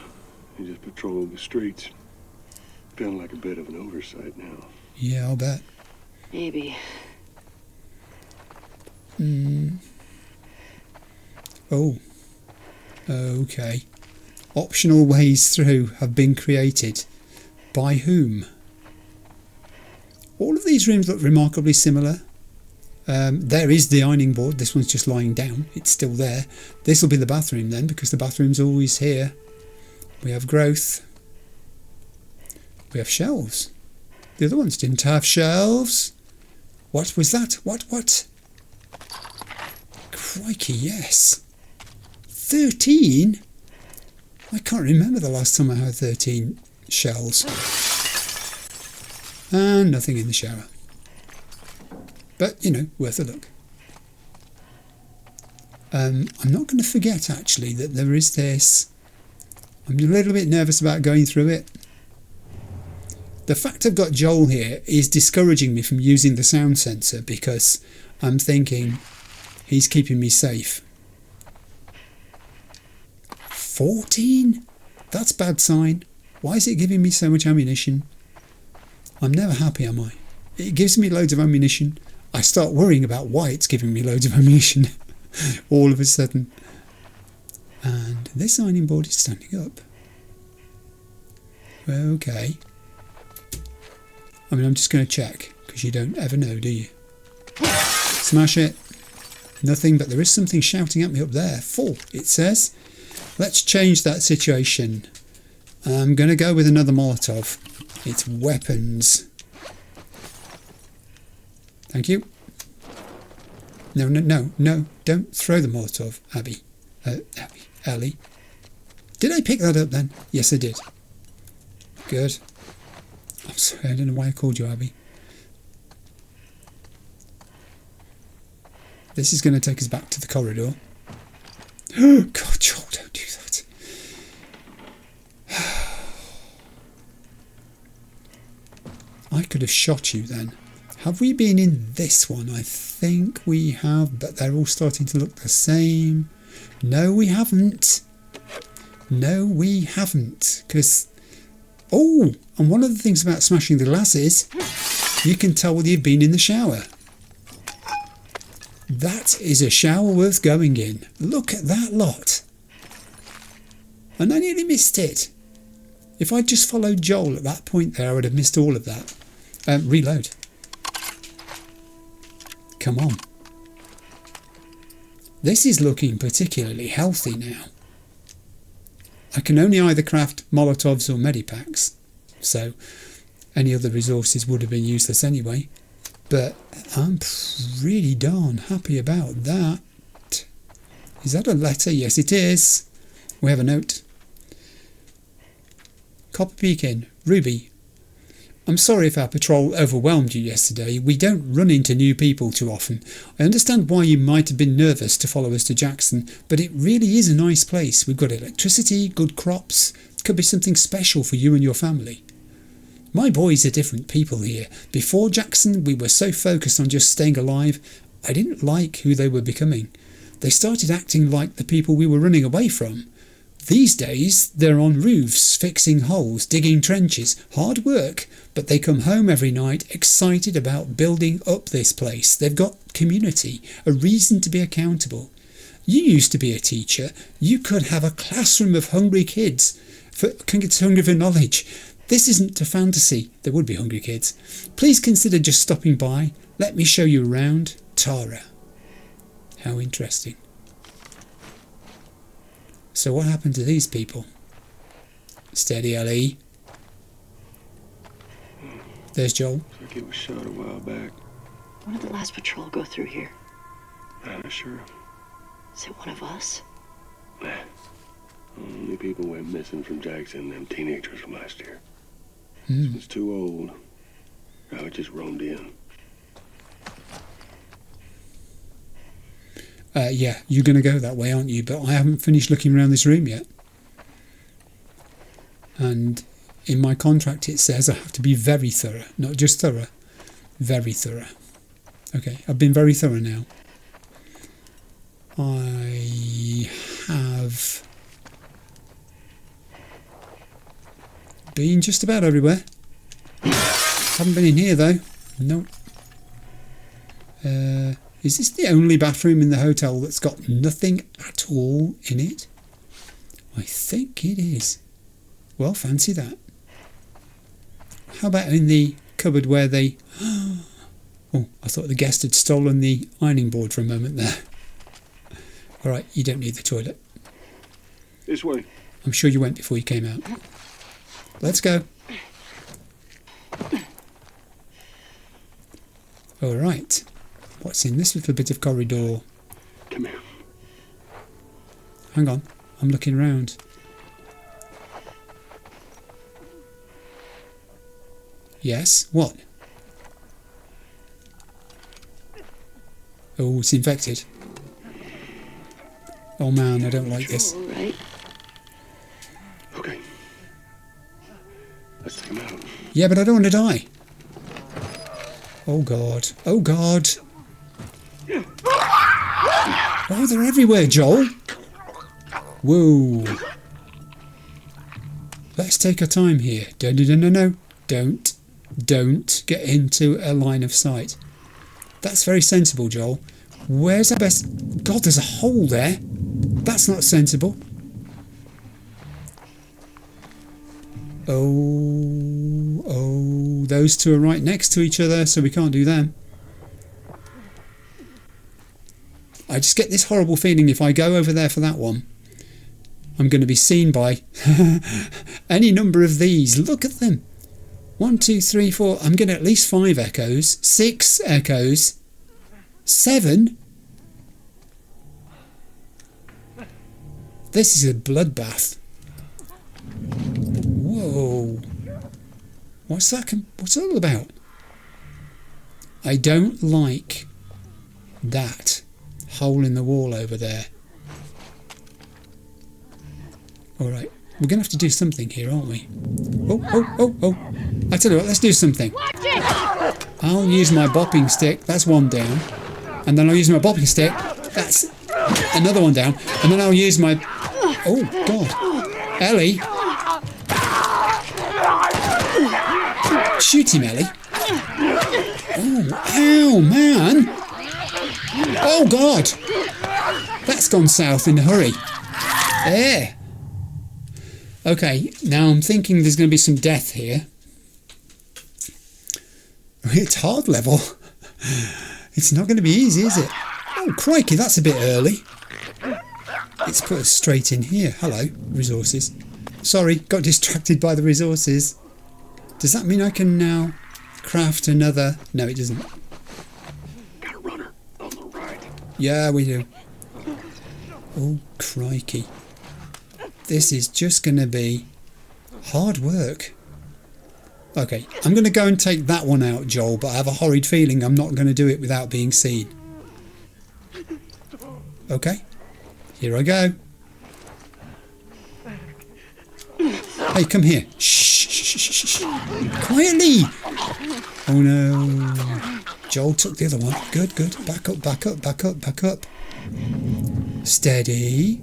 just patrol the streets. Feeling like a bit of an oversight now. Yeah, I'll bet. Maybe. Oh. Okay. Optional ways through have been created. By whom? All of these rooms look remarkably similar. There is the ironing board. This one's just lying down. It's still there. This will be the bathroom then, because the bathroom's always here. We have growth. We have shelves. The other ones didn't have shelves. What was that? What? Crikey, yes. 13? I can't remember the last time I had 13 shells. And nothing in the shower. But, you know, worth a look. I'm not going to forget, actually, that there is this. I'm a little bit nervous about going through it. The fact I've got Joel here is discouraging me from using the sound sensor because I'm thinking he's keeping me safe. 14? That's bad sign. Why is it giving me so much ammunition? I'm never happy, am I? It gives me loads of ammunition. I start worrying about why it's giving me loads of ammunition all of a sudden. And this ironing board is standing up. Okay. I mean, I'm just going to check, because you don't ever know, do you? Smash it. Nothing, but there is something shouting at me up there. Full, it says. Let's change that situation. I'm going to go with another Molotov. It's weapons. Thank you. No. Don't throw the Molotov, Abby. Ellie. Did I pick that up then? Yes, I did. Good. I'm sorry, I don't know why I called you Abby. This is going to take us back to the corridor. Oh, God, Joel, don't do that. I could have shot you then. Have we been in this one? I think we have, but they're all starting to look the same. No, we haven't. No, we haven't. Because... Oh, and one of the things about smashing the glass is you can tell whether you've been in the shower. That is a shower worth going in. Look at that lot. And I nearly missed it. If I'd just followed Joel at that point there, I would have missed all of that. Reload. Come on. This is looking particularly healthy now. I can only either craft Molotovs or Medipacks, so any other resources would have been useless anyway. But I'm really darn happy about that. Is that a letter? Yes, it is. We have a note. Copper Pekin, Ruby. I'm sorry if our patrol overwhelmed you yesterday. We don't run into new people too often. I understand why you might have been nervous to follow us to Jackson, but it really is a nice place. We've got electricity, good crops. It could be something special for you and your family. My boys are different people here. Before Jackson, we were so focused on just staying alive, I didn't like who they were becoming. They started acting like the people we were running away from. These days, they're on roofs, fixing holes, digging trenches. Hard work, but they come home every night excited about building up this place. They've got community, a reason to be accountable. You used to be a teacher. You could have a classroom of hungry kids, hungry for knowledge. This isn't a fantasy. There would be hungry kids. Please consider just stopping by. Let me show you around. Tara. How interesting. So what happened to these people? Steady, Ellie. There's Joel. Looks like it was shot a while back. When did the last patrol go through here? I'm not sure. Is it one of us? Nah. Only people went missing from Jackson, them teenagers from last year. This was too old. I just roamed in. Yeah, you're going to go that way, aren't you? But I haven't finished looking around this room yet. And in my contract it says I have to be very thorough. Not just thorough, very thorough. Okay, I've been very thorough now. I have been just about everywhere. Haven't been in here though. Nope. Is this the only bathroom in the hotel that's got nothing at all in it? I think it is. Well, fancy that. How about in the cupboard where they... Oh, I thought the guest had stolen the ironing board for a moment there. Alright, you don't need the toilet. This way. I'm sure you went before you came out. Let's go. Alright. What's in this little bit of corridor? Come here. Hang on, I'm looking around. Yes, what? Oh, it's infected. Oh man, I don't like this. All right. Okay. Let's take him out. Yeah, but I don't want to die. Oh god. Oh god. Oh, they're everywhere, Joel. Whoa. Let's take our time here. No. Don't get into a line of sight. That's very sensible, Joel. Where's our best... God, there's a hole there. That's not sensible. Oh, those two are right next to each other, so we can't do them. I just get this horrible feeling if I go over there for that one, I'm going to be seen by any number of these. Look at them. 1, 2, 3, 4. I'm getting at least 5 echoes. 6 echoes. 7. This is a bloodbath. Whoa. What's that? What's it all about? I don't like that hole in the wall over there. Alright, we're going to have to do something here, aren't we? Oh. I tell you what, let's do something. I'll use my bopping stick. That's one down. And then I'll use my bopping stick. That's another one down. And then I'll use my... Oh, God. Ellie. Shoot him, Ellie. Oh, ow, man. Oh, God. That's gone south in a hurry. There. Okay, now I'm thinking there's going to be some death here. It's hard level. It's not going to be easy, is it? Oh, crikey, that's a bit early. It's put us straight in here. Hello, resources. Sorry, got distracted by the resources. Does that mean I can now craft another... No, it doesn't. Got a runner on the right. Yeah, we do. Oh, crikey. This is just going to be hard work. Okay, I'm going to go and take that one out, Joel, but I have a horrid feeling I'm not going to do it without being seen. Okay, here I go. Hey, come here. Shh. Quietly. Oh no. Joel took the other one. Good. Back up. Steady.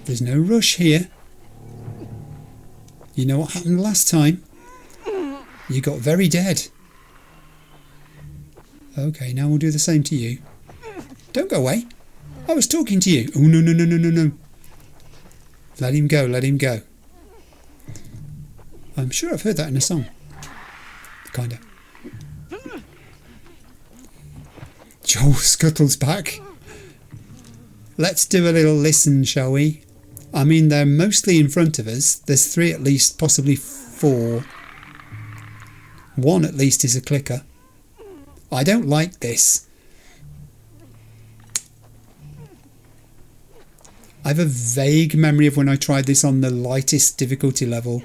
There's no rush here. You know what happened last time? You got very dead. Okay, now we'll do the same to you. Don't go away. I was talking to you. Oh, no. Let him go. I'm sure I've heard that in a song. Kinda. Joel scuttles back. Let's do a little listen, shall we? I mean, they're mostly in front of us. There's 3 at least, possibly 4. 1 at least is a clicker. I don't like this. I have a vague memory of when I tried this on the lightest difficulty level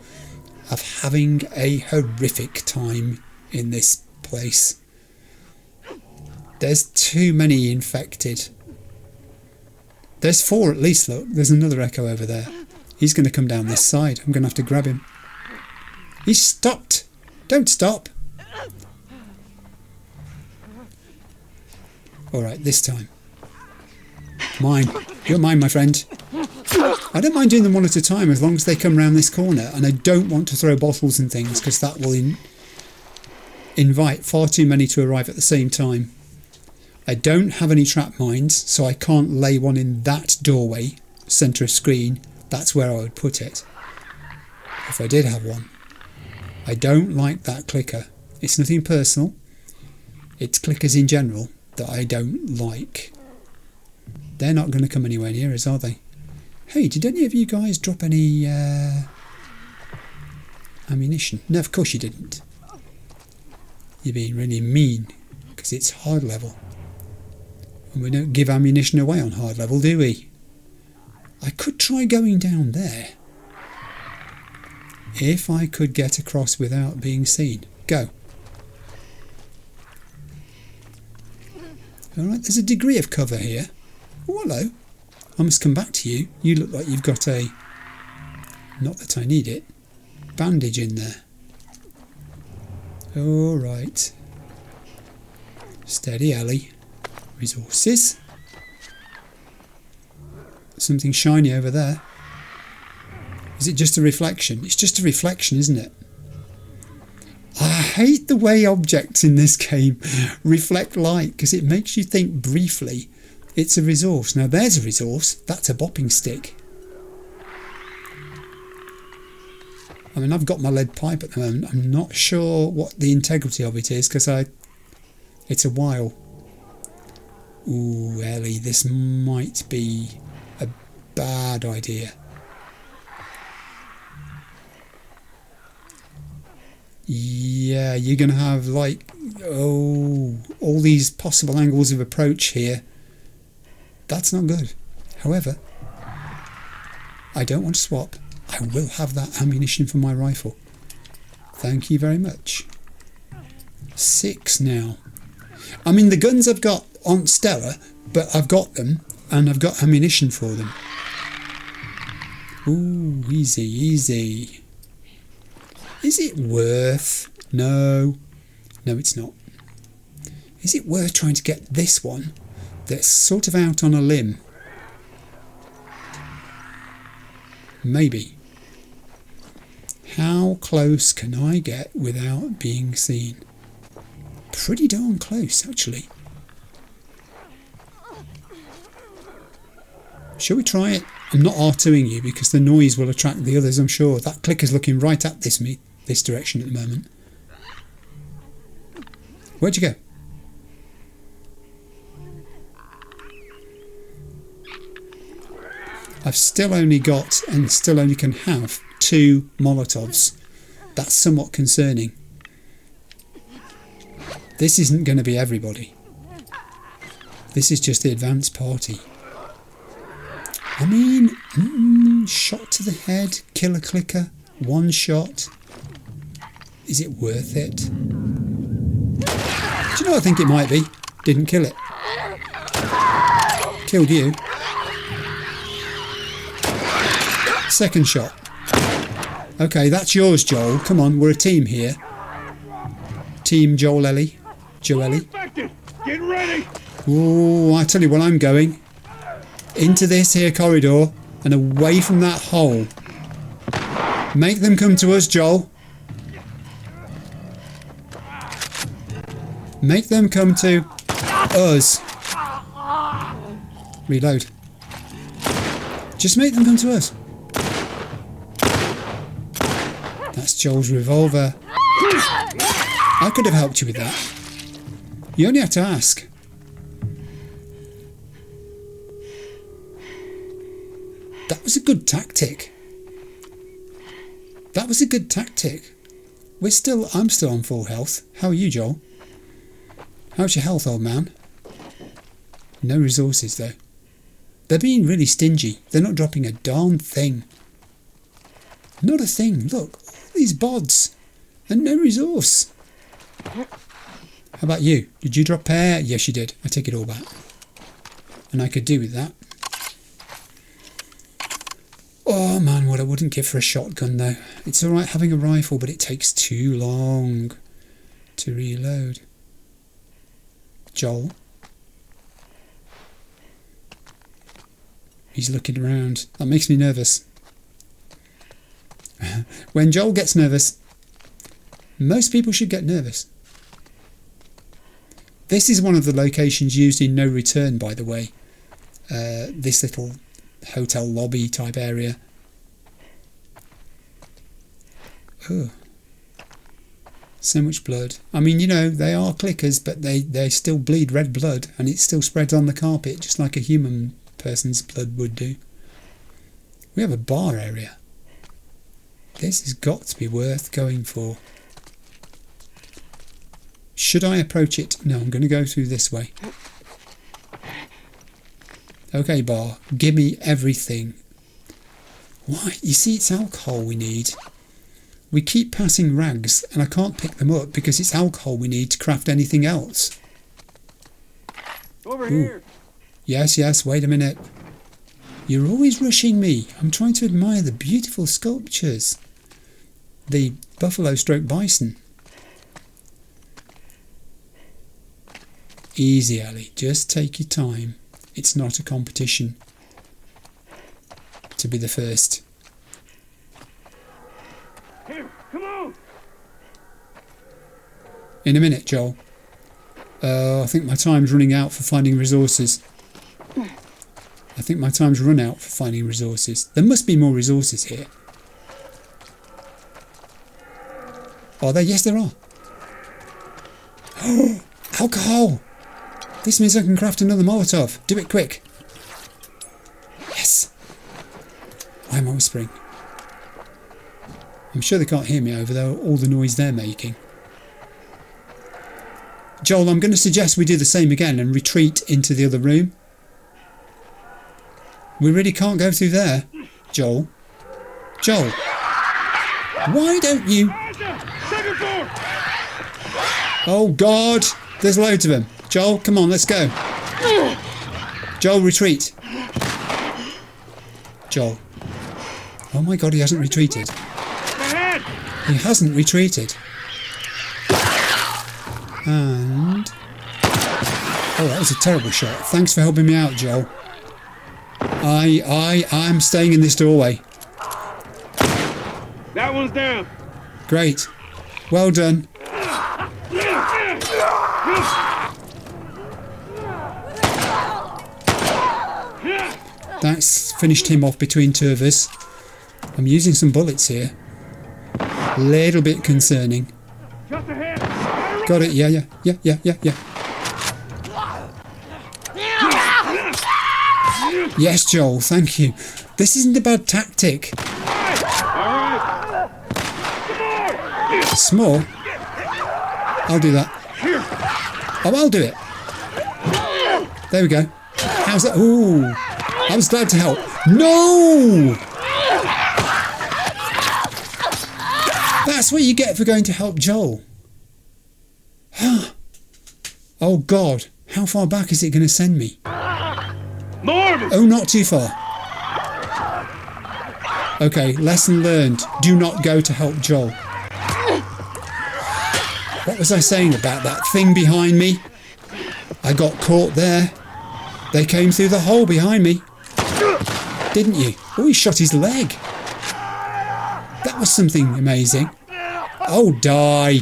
of having a horrific time in this place. There's too many infected. There's 4 at least, look. There's another echo over there. He's going to come down this side. I'm going to have to grab him. He's stopped. Don't stop. Alright, this time. Mine. You're mine, my friend. I don't mind doing them one at a time as long as they come round this corner, and I don't want to throw bottles and things because that will invite far too many to arrive at the same time. I don't have any trap mines, so I can't lay one in that doorway, centre of screen. That's where I would put it if I did have one. I don't like that clicker. It's nothing personal. It's clickers in general that I don't like. They're not going to come anywhere near us, are they? Hey, did any of you guys drop any ammunition? No, of course you didn't. You're being really mean because it's hard level. And we don't give ammunition away on hard level, do we? I could try going down there. If I could get across without being seen. Go. Alright, there's a degree of cover here. Oh, hello. I must come back to you. You look like you've got a... Not that I need it. Bandage in there. Alright. Steady, Ellie. Resources. Something shiny over there. Is it just a reflection? It's just a reflection, isn't it? I hate the way objects in this game reflect light because it makes you think briefly it's a resource. Now there's a resource. That's a bopping stick. I mean, I've got my lead pipe at the moment. I'm not sure what the integrity of it is because it's a while. Ooh, Ellie, this might be a bad idea. Yeah, you're going to have like, all these possible angles of approach here. That's not good. However, I don't want to swap. I will have that ammunition for my rifle. Thank you very much. 6 now. I mean, the guns I've got aren't stellar, but I've got them and I've got ammunition for them. Ooh, easy, easy. Is it worth? No. No, it's not. Is it worth trying to get this one that's sort of out on a limb? Maybe. How close can I get without being seen? Pretty darn close, actually. Shall we try it? I'm not R2ing you because the noise will attract the others, I'm sure. That clicker's looking right at this direction at the moment. Where'd you go? I've still only got and still only can have 2 Molotovs. That's somewhat concerning. This isn't going to be everybody. This is just the advanced party. I mean, shot to the head, killer clicker, 1 shot. Is it worth it? Do you know what I think it might be? Didn't kill it. Killed you. Second shot. Okay, that's yours, Joel. Come on, we're a team here. Team Joel Ellie. Joe Ellie. Get ready! Oh, I tell you what, I'm going. Into this here corridor and away from that hole. Make them come to us, Joel. Make them come to us. Reload. Just make them come to us. That's Joel's revolver. I could have helped you with that. You only have to ask. That was a good tactic. That was a good tactic. I'm still on full health. How are you, Joel? How's your health, old man? No resources, though. They're being really stingy. They're not dropping a darn thing. Not a thing. Look, all these bods. And no resource. How about you? Did you drop air? Yes, you did. I take it all back. And I could do with that. Oh man, what I wouldn't give for a shotgun though. It's alright having a rifle, but it takes too long to reload. Joel. He's looking around. That makes me nervous. When Joel gets nervous, most people should get nervous. This is one of the locations used in No Return, by the way. This little hotel lobby type area. Oh. So much blood. I mean, you know, they are clickers, but they still bleed red blood, and it still spreads on the carpet, just like a human person's blood would do. We have a bar area. This has got to be worth going for. Should I approach it? No, I'm going to go through this way. Okay, bar, give me everything. Why? You see, it's alcohol we need. We keep passing rags, and I can't pick them up because it's alcohol we need to craft anything else. Over here. Yes, wait a minute. You're always rushing me. I'm trying to admire the beautiful sculptures. The buffalo stroke bison. Easy, Ellie. Just take your time. It's not a competition to be the first. Here, come on. In a minute, Joel. I think my time's running out for finding resources. I think my time's run out for finding resources. There must be more resources here. Are there? Yes, there are. Oh, alcohol! This means I can craft another Molotov. Do it quick. Yes. Why am I whispering? I'm sure they can't hear me over there, all the noise they're making. Joel, I'm going to suggest we do the same again and retreat into the other room. We really can't go through there. Joel. Joel. Why don't you... Oh God. There's loads of them. Joel, come on, let's go. Joel, retreat. Joel. Oh my God, he hasn't retreated. He hasn't retreated. And... Oh, that was a terrible shot. Thanks for helping me out, Joel. I'm staying in this doorway. That one's down. Great. Well done. That's finished him off between two of us. I'm using some bullets here. Little bit concerning. Got it. Yeah. Yes, Joel, thank you. This isn't a bad tactic. Small? I'll do that. Oh, I'll do it. There we go. How's that? Ooh, I was glad to help. No! That's what you get for going to help Joel. Oh God, how far back is it going to send me? Oh, not too far. Okay, lesson learned. Do not go to help Joel. What was I saying about that thing behind me? I got caught there. They came through the hole behind me. Didn't you? Oh, he shot his leg. That was something amazing. Oh, die.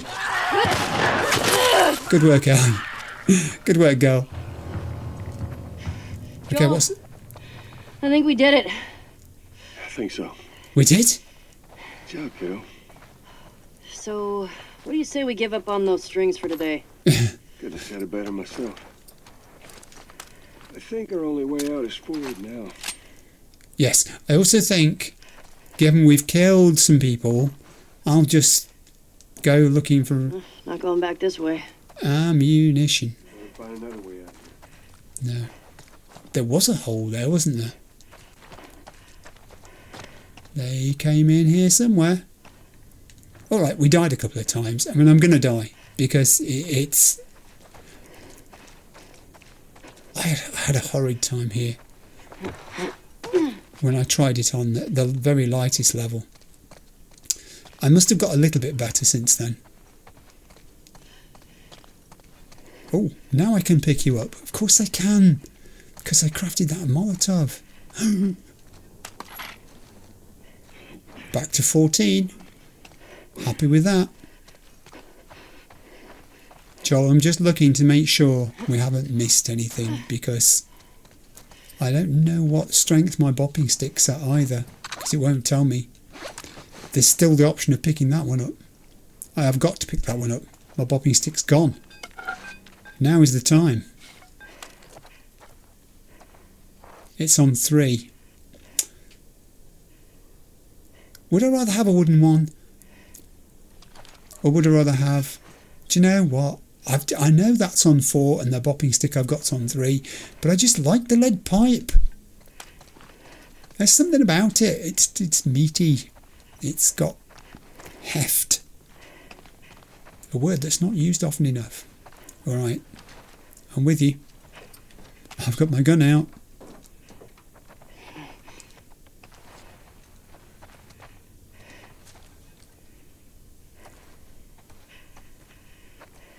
Good work, Ellie. Good work, girl. Okay, Joel, what's... I think we did it. I think so. We did? Good job, kiddo. So, what do you say we give up on those strings for today? Could have said it better myself. I think our only way out is forward now. Yes, I also think, given we've killed some people, I'll just go looking for Not going back this way. ammunition. We'll find another way out here. No. There was a hole there, wasn't there? They came in here somewhere. Alright, we died a couple of times. I mean, I'm going to die because it's... I had a horrid time here when I tried it on the very lightest level. I must have got a little bit better since then. Oh, now I can pick you up. Of course I can, because I crafted that Molotov. Back to 14. Happy with that. Joel, I'm just looking to make sure we haven't missed anything, because I don't know what strength my bopping stick's at either, because it won't tell me. There's still the option of picking that one up. I have got to pick that one up. My bopping stick's gone. Now is the time. It's on 3. Would I rather have a wooden one? Or would I rather have... Do you know what? I know that's on 4 and the bopping stick I've got's on 3, but I just like the lead pipe. There's something about it. It's meaty. It's got heft. A word that's not used often enough. Alright, I'm with you. I've got my gun out.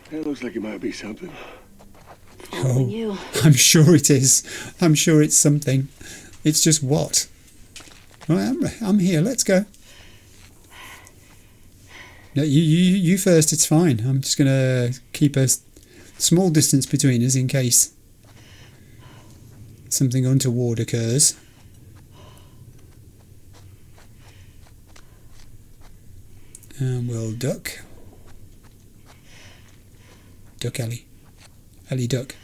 That looks like it might be something. Oh, You. I'm sure it is. I'm sure it's something. It's just what? Well, I'm here. Let's go. No, you first. It's fine. I'm just going to keep a small distance between us in case something untoward occurs. And we'll duck. Duck, Ellie. Ellie, duck.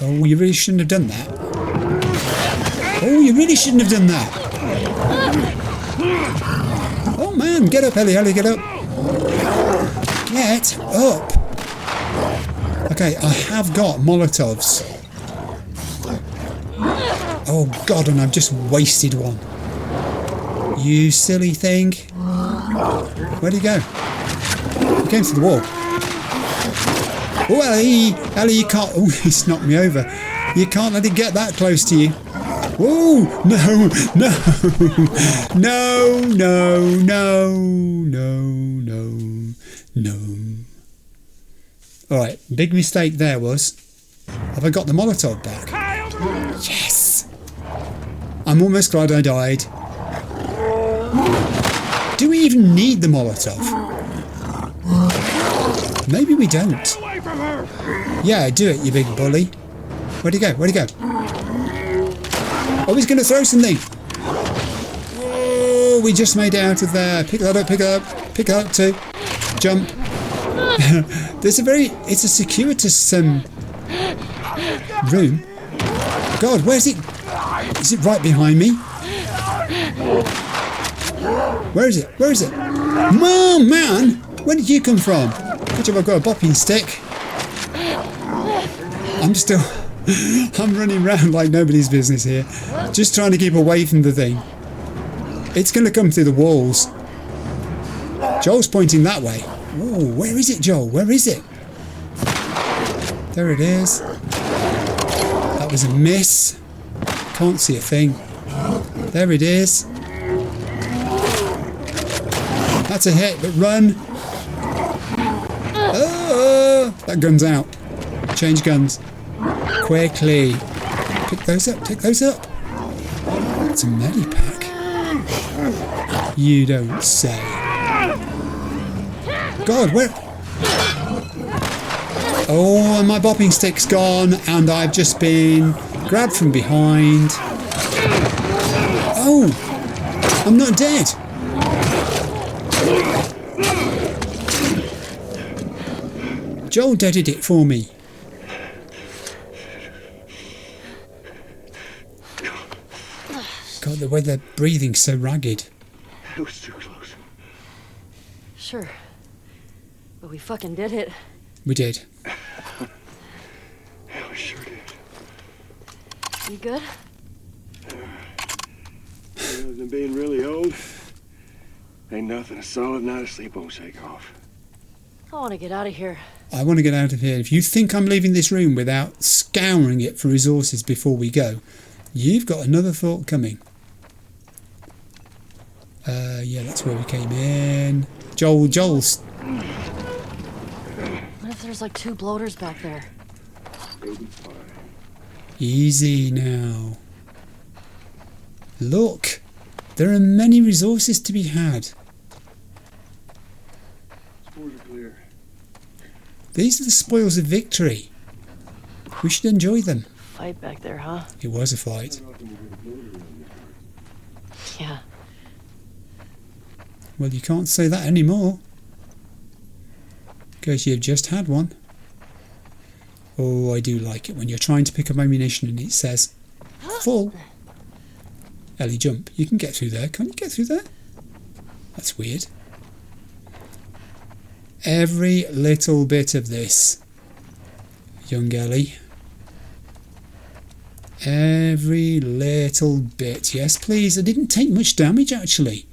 Oh, you really shouldn't have done that. Oh, you really shouldn't have done that. Oh, man. Get up, Ellie. Ellie, get up. Get up. Okay, I have got Molotovs. Oh, God, and I've just wasted one. You silly thing. Where'd he go? He came through the wall. Oh, Ellie! Ellie, you can't... Oh, he's knocked me over. You can't let it get that close to you. Oh, no, no, no, no, no, no, no, no. Alright, big mistake there was. Have I got the Molotov back? Yes! I'm almost glad I died. Do we even need the Molotov? Maybe we don't. Yeah, do it, you big bully. Where'd he go? Where'd he go? Oh, he's going to throw something. Oh, we just made it out of there. Pick that up, pick it up. Pick that up too. Jump. It's a circuitous room. God, where's it? Is it right behind me? Where is it? Where is it? Mom, man! Where did you come from? Good job I've got a bopping stick. I'm running around like nobody's business here. Just trying to keep away from the thing. It's going to come through the walls. Joel's pointing that way. Oh, where is it, Joel? Where is it? There it is. That was a miss. Can't see a thing. There it is. That's a hit, but run. Oh, that gun's out. Change guns. Quickly. Pick those up, pick those up. It's a medipack. You don't say. God, where? Oh, and my bopping stick's gone, and I've just been grabbed from behind. Oh, I'm not dead. Joel deaded it for me. the way they're breathing so ragged. It was too close. Sure. But we fucking did it. We did. Yeah, we sure did. You good? Other than being really old, ain't nothing a solid night of sleep won't shake off. I want to get out of here. I want to get out of here. If you think I'm leaving this room without scouring it for resources before we go, you've got another thought coming. Yeah, that's where we came in. Joel's... What if there's like 2 bloaters back there? It'll be fine. Easy now. Look, there are many resources to be had. Spores are clear. These are the spoils of victory. We should enjoy them. Fight back there, huh? It was a fight. Yeah. Well, you can't say that anymore, because you've just had one. Oh, I do like it when you're trying to pick up ammunition and it says full. Ellie, jump. You can get through there. Can't you get through there? That's weird. Every little bit of this, young Ellie. Every little bit. Yes, please. I didn't take much damage, actually.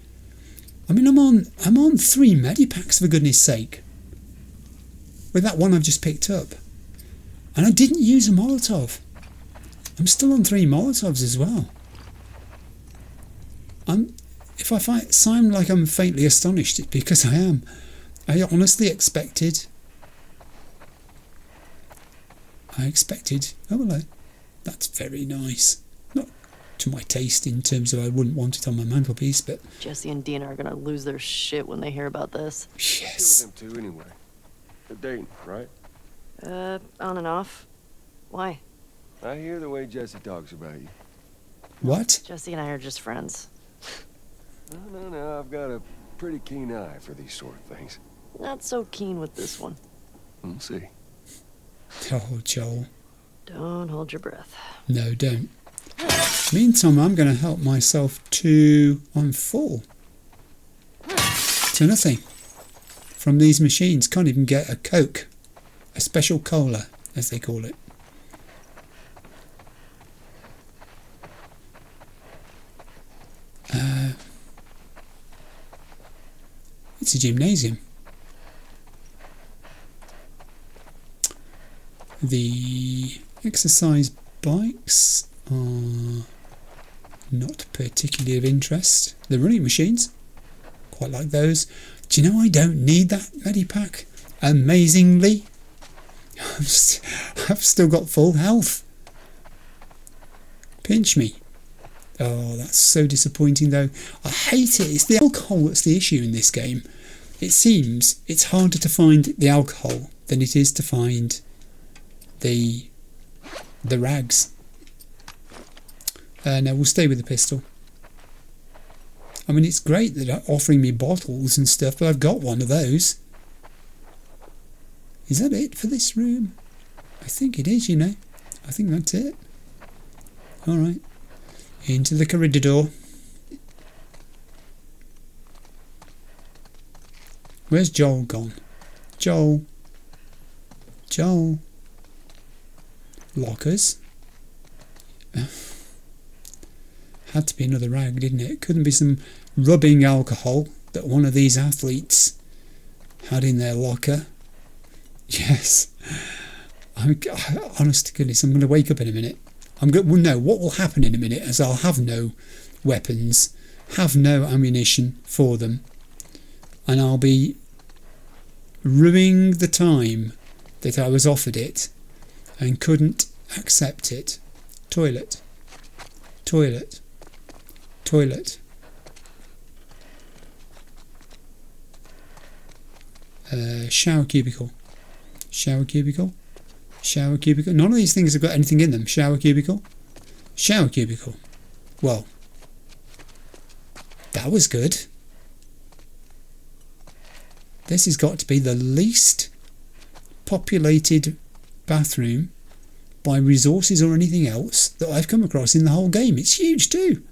I mean, I'm on 3 medipacks, for goodness sake. With that one I've just picked up. And I didn't use a Molotov. I'm still on 3 Molotovs as well. If I sound like I'm faintly astonished, it's because I am. I honestly expected... Oh, hello. That's very nice. Not to my taste in terms of I wouldn't want it on my mantelpiece, but... Jesse and Dina are gonna lose their shit when they hear about this. Yes. Them two anyway. They're dating, right? On and off. Why? I hear the way Jesse talks about you. What? Jesse and I are just friends. No, I've got a pretty keen eye for these sort of things. Not so keen with this one. We'll see. Oh, Joel. Don't hold your breath. No, don't. Meantime, I'm going to help myself to... I'm full. To nothing. From these machines. Can't even get a Coke. A special cola, as they call it. It's a gymnasium. The exercise bikes are not particularly of interest. The running machines, quite like those. Do you know I don't need that medipack? Amazingly, I've still got full health. Pinch me. Oh, that's so disappointing though. I hate it. It's the alcohol that's the issue in this game. It seems it's harder to find the alcohol than it is to find the rags. No, we'll stay with the pistol. I mean, it's great that they're offering me bottles and stuff, but I've got one of those. Is that it for this room? I think it is, you know. I think that's it. Alright. Into the corridor. Where's Joel gone? Joel. Lockers. Had to be another rag, didn't it? Couldn't be some rubbing alcohol that one of these athletes had in their locker. Yes. Honest to goodness, I'm going to wake up in a minute. Well, no, what will happen in a minute is I'll have no weapons, have no ammunition for them, and I'll be ruining the time that I was offered it and couldn't accept it. Toilet. Shower cubicle. None of these things have got anything in them. Shower cubicle. Well, that was good. This has got to be the least populated bathroom by resources or anything else that I've come across in the whole game. It's huge too.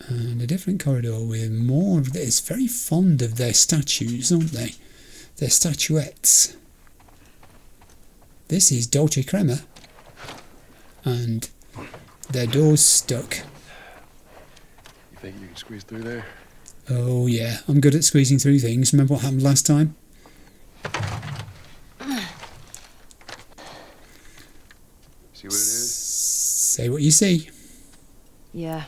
And a different corridor with more of this. Very fond of their statues, aren't they? Their statuettes. This is Dolce Crema. And their door's stuck. You think you can squeeze through there? Oh yeah, I'm good at squeezing through things. Remember what happened last time? See what it is? Say what you see. Yeah.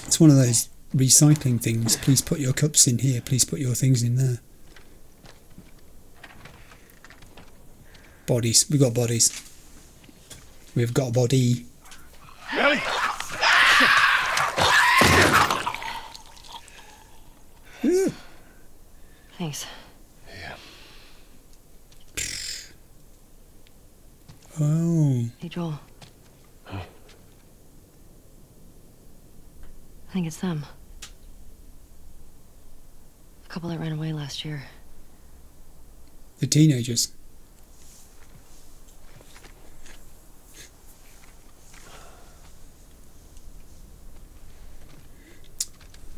It's one of those recycling things. Please put your cups in here. Please put your things in there. Bodies. We've got bodies. We've got a body. Ellie! Thanks. Yeah. Oh. Hey, Joel. Huh? I think it's them. The couple that ran away last year. The teenagers.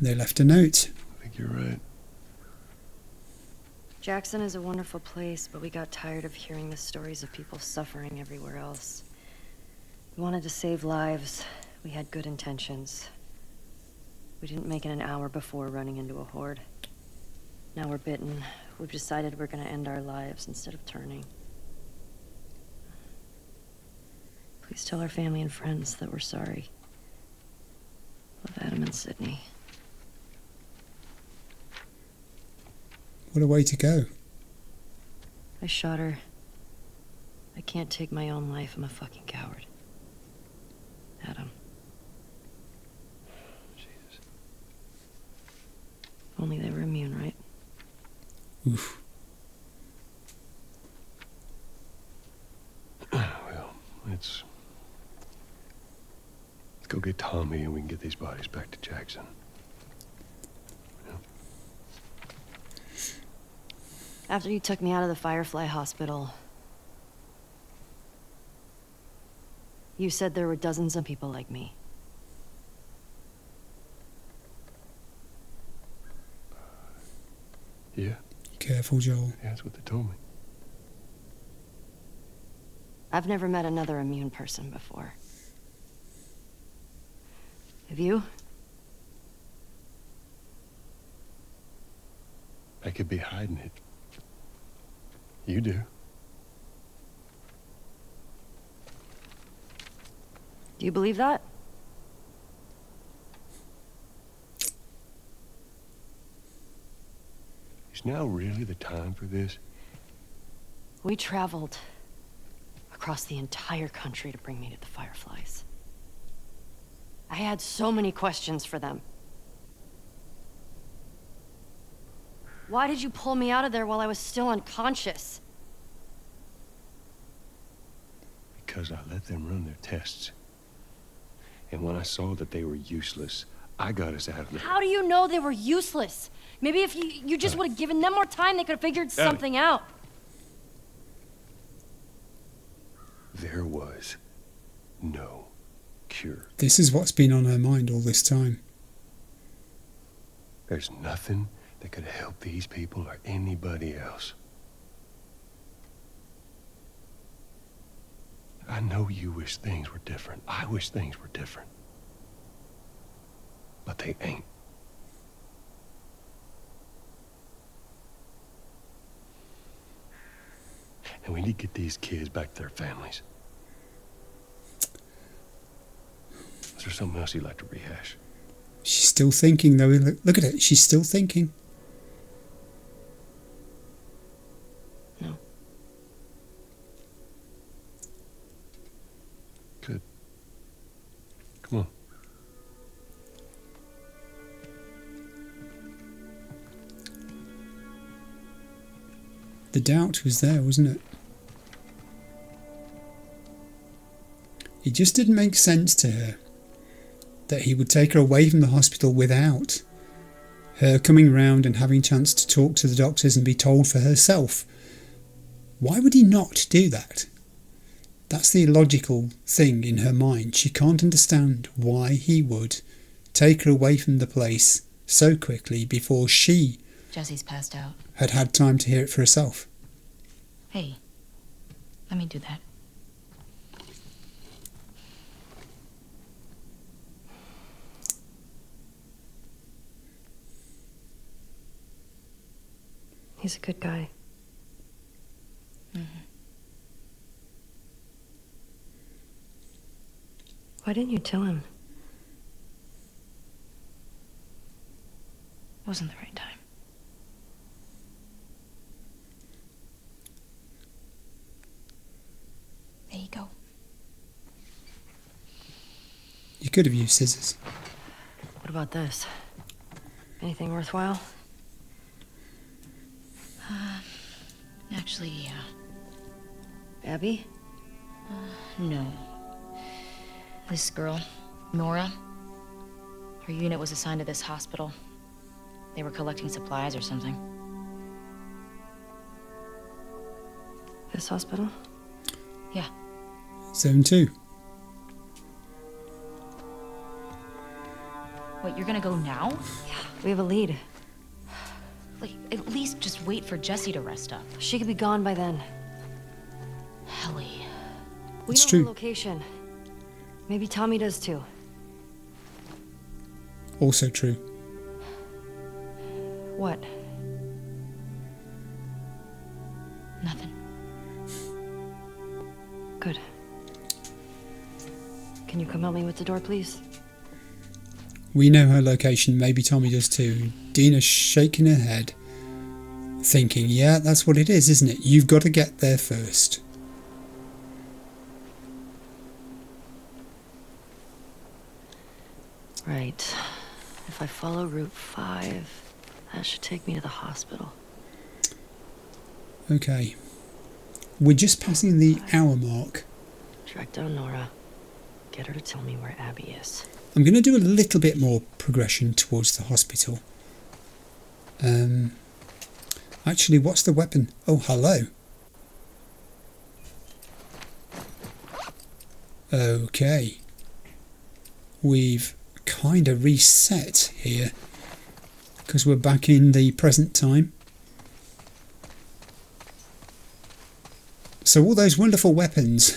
They left a note. I think you're right. Jackson is a wonderful place, but we got tired of hearing the stories of people suffering everywhere else. We wanted to save lives. We had good intentions. We didn't make it an hour before running into a horde. Now we're bitten. We've decided we're gonna end our lives instead of turning. Please tell our family and friends that we're sorry. Love, Adam and Sydney. What a way to go. I shot her. I can't take my own life. I'm a fucking coward. Adam. Jesus. Only they were immune, right? Oof. Well, let's go get Tommy and we can get these bodies back to Jackson. After you took me out of the Firefly Hospital, you said there were dozens of people like me. Yeah, Careful, Joel. yeah, that's what they told me. I've never met another immune person before. Have you? I could be hiding it. You do. Do you believe that? Is now really the time for this? We traveled across the entire country to bring me to the Fireflies. I had so many questions for them. Why did you pull me out of there while I was still unconscious? Because I let them run their tests. And when I saw that they were useless, I got us out of there. How do you know they were useless? Maybe if you just would have given them more time, they could have figured something out. There was no cure. This is what's been on her mind all this time. There's nothing that could help these people or anybody else. I know you wish things were different. I wish things were different. But they ain't. And we need to get these kids back to their families. Is there something else you'd like to rehash? She's still thinking, though. Look at it. She's still thinking. No. Good. Come on. The doubt was there, wasn't it? It just didn't make sense to her that he would take her away from the hospital without her coming round and having a chance to talk to the doctors and be told for herself. Why would he not do that? That's the illogical thing in her mind. She can't understand why he would take her away from the place so quickly before she Jesse's passed out. had time to hear it for herself. Hey, let me do that. He's a good guy. Why didn't you tell him? Wasn't the right time. There you go. You could have used scissors. What about this? Anything worthwhile? Actually, Abby? no. This girl, Nora, her unit was assigned to this hospital. They were collecting supplies or something. This hospital? Yeah. Zone 2. Wait, you're gonna go now? Yeah, we have a lead. Like, at least just wait for Jessie to rest up. She could be gone by then. Ellie. We It's know true. her location. Maybe Tommy does too. Also true. What? Nothing. Good. Can you come help me with the door, please? We know her location, maybe Tommy does too. Dina's shaking her head, thinking, yeah, that's what it is, isn't it? You've got to get there first. Right. If I follow Route 5, that should take me to the hospital. Okay. We're just passing the hour mark. Track down Nora. Get her to tell me where Abby is. I'm going to do a little bit more progression towards the hospital. Actually, what's the weapon? Oh, hello. Okay. We've kind of reset here because we're back in the present time. So all those wonderful weapons,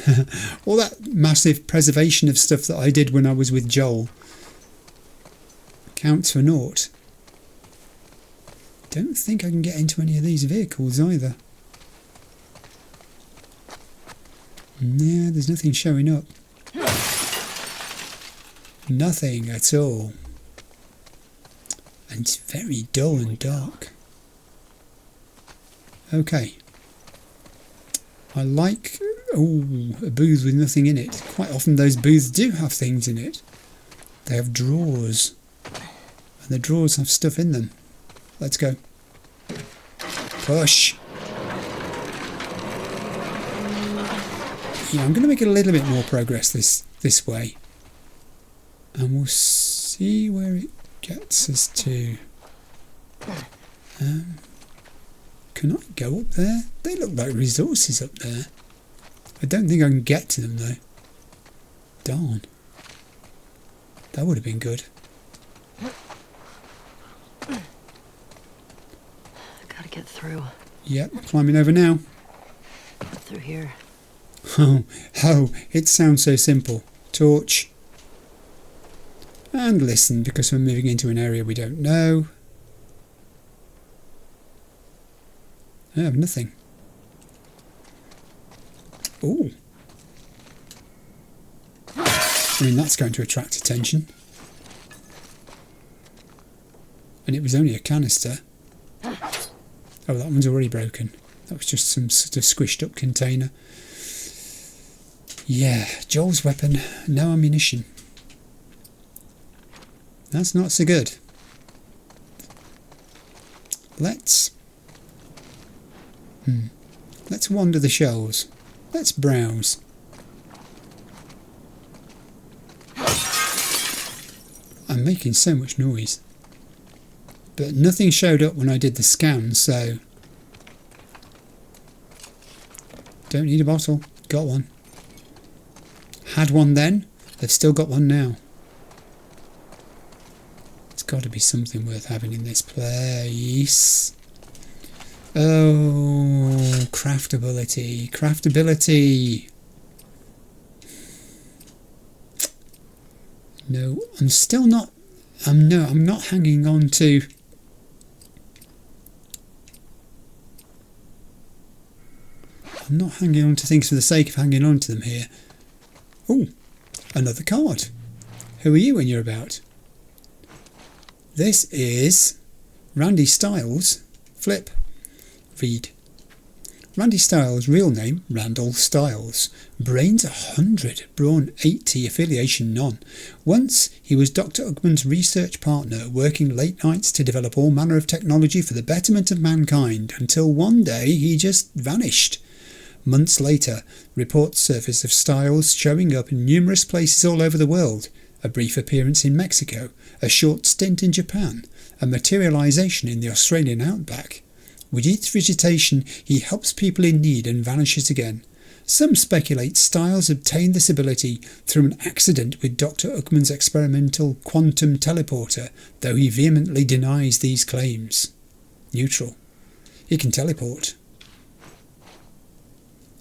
all that massive preservation of stuff that I did when I was with Joel counts for naught. Don't think I can get into any of these vehicles either. Yeah, there's nothing showing up. Nothing at all. And it's very dull and dark. Okay. I like, a booth with nothing in it. Quite often those booths do have things in it. They have drawers. And the drawers have stuff in them. Let's go. Push. Yeah, I'm going to make a little bit more progress this way. And we'll see where it gets us to. Can I go up there? They look like resources up there. I don't think I can get to them though. Darn. That would have been good. Gotta get through. Yep, climbing over now. Through here. Oh, it sounds so simple. Torch. And listen, because we're moving into an area we don't know. I have nothing. Oh. I mean, that's going to attract attention. And it was only a canister. Oh, that one's already broken. That was just some sort of squished up container. Yeah, Joel's weapon, no ammunition. That's not so good. Let's wander the shelves. Let's browse. I'm making so much noise. But nothing showed up when I did the scan, so... Don't need a bottle. Got one. Had one then, they've still got one now. It's got to be something worth having in this place. Oh, craftability, craftability. No, I'm still not. I'm not hanging on to. I'm not hanging on to things for the sake of hanging on to them here. Oh, another card. Who are you when you're about? This is Randy Stiles. Flip. Read. Randy Stiles' real name, Randall Stiles. Brains 100, brawn 80, affiliation none. Once he was Dr. Uckman's research partner, working late nights to develop all manner of technology for the betterment of mankind, until one day he just vanished. Months later, reports surfaced of Stiles showing up in numerous places all over the world. A brief appearance in Mexico, a short stint in Japan, a materialisation in the Australian outback. With each visitation, he helps people in need and vanishes again. Some speculate Stiles obtained this ability through an accident with Dr. Uckman's experimental quantum teleporter, though he vehemently denies these claims. Neutral. He can teleport.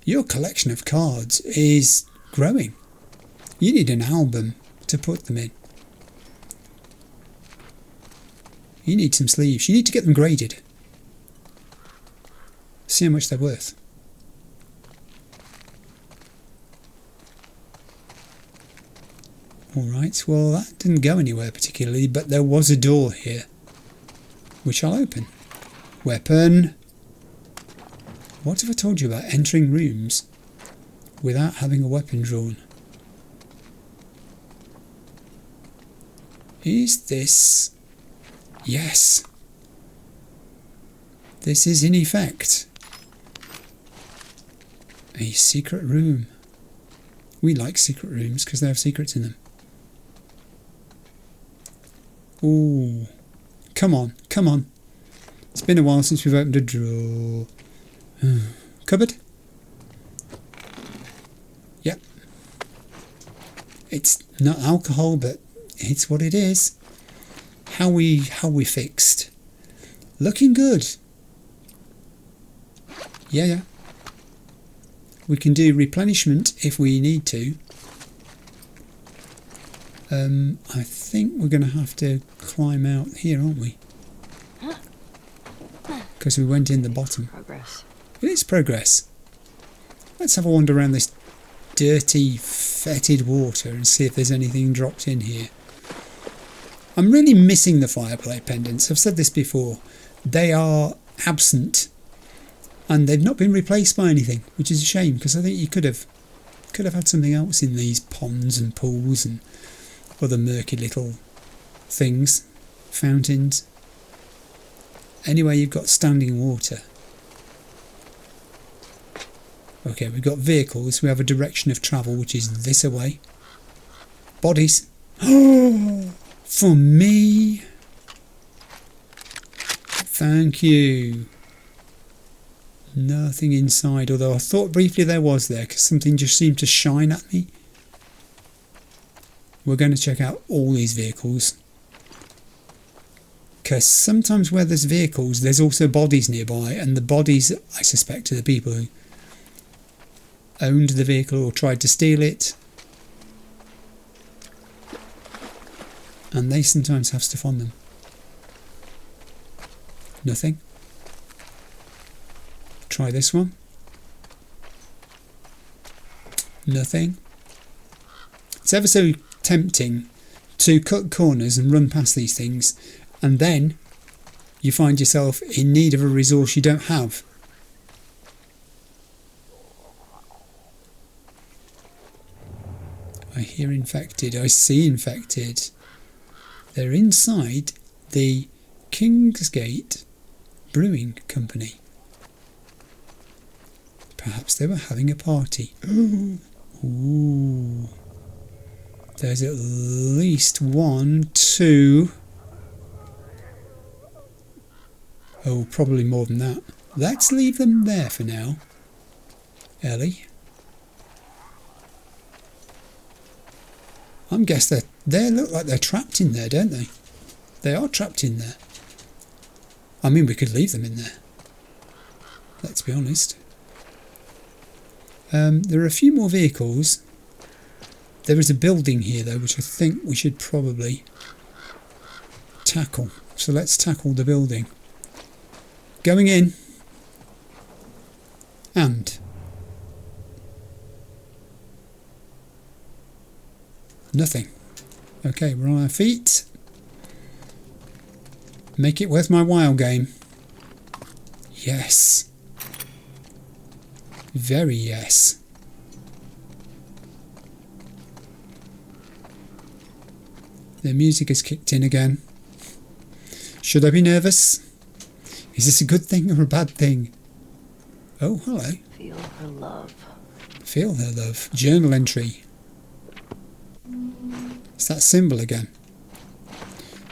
Your collection of cards is growing. You need an album to put them in. You need some sleeves. You need to get them graded. See how much they're worth. Alright, well that didn't go anywhere particularly, but there was a door here, which I'll open. Weapon. What have I told you about entering rooms without having a weapon drawn? Is this... Yes. This is in effect a secret room. We like secret rooms because they have secrets in them. Ooh. Come on, come on. It's been a while since we've opened a drawer. Cupboard? Yep. It's not alcohol, but it's what it is. How we fixed. Looking good. Yeah. We can do replenishment if we need to. I think we're going to have to climb out here, aren't we? Because we went in the bottom. Progress. It is progress. Let's have a wander around this dirty, fetid water and see if there's anything dropped in here. I'm really missing the fireplate pendants. I've said this before. They are absent. And they've not been replaced by anything, which is a shame, because I think you could have had something else in these ponds and pools and other murky little things, fountains. Anyway, you've got standing water. Okay, we've got vehicles. We have a direction of travel, which is this away. Bodies. Oh, for me. Thank you. Nothing inside, although I thought briefly there was there, because something just seemed to shine at me. We're going to check out all these vehicles. Because sometimes where there's vehicles, there's also bodies nearby, and the bodies, I suspect, are the people who owned the vehicle or tried to steal it. And they sometimes have stuff on them. Nothing. Try this one. Nothing. It's ever so tempting to cut corners and run past these things, and then you find yourself in need of a resource you don't have. I hear infected. I see infected. They're inside the Kingsgate Brewing Company. Perhaps they were having a party. Ooh. There's at least 1, 2... Oh, probably more than that. Let's leave them there for now. Ellie. I'm guessing they look like they're trapped in there, don't they? They are trapped in there. I mean, we could leave them in there. Let's be honest. There are a few more vehicles. There is a building here, though, which I think we should probably tackle. So let's tackle the building. Going in. And. Nothing. Okay, we're on our feet. Make it worth my while, game. Yes. Very yes. The music has kicked in again. Should I be nervous? Is this a good thing or a bad thing? Oh, hello. Feel her love. Feel her love. Journal entry. It's that symbol again.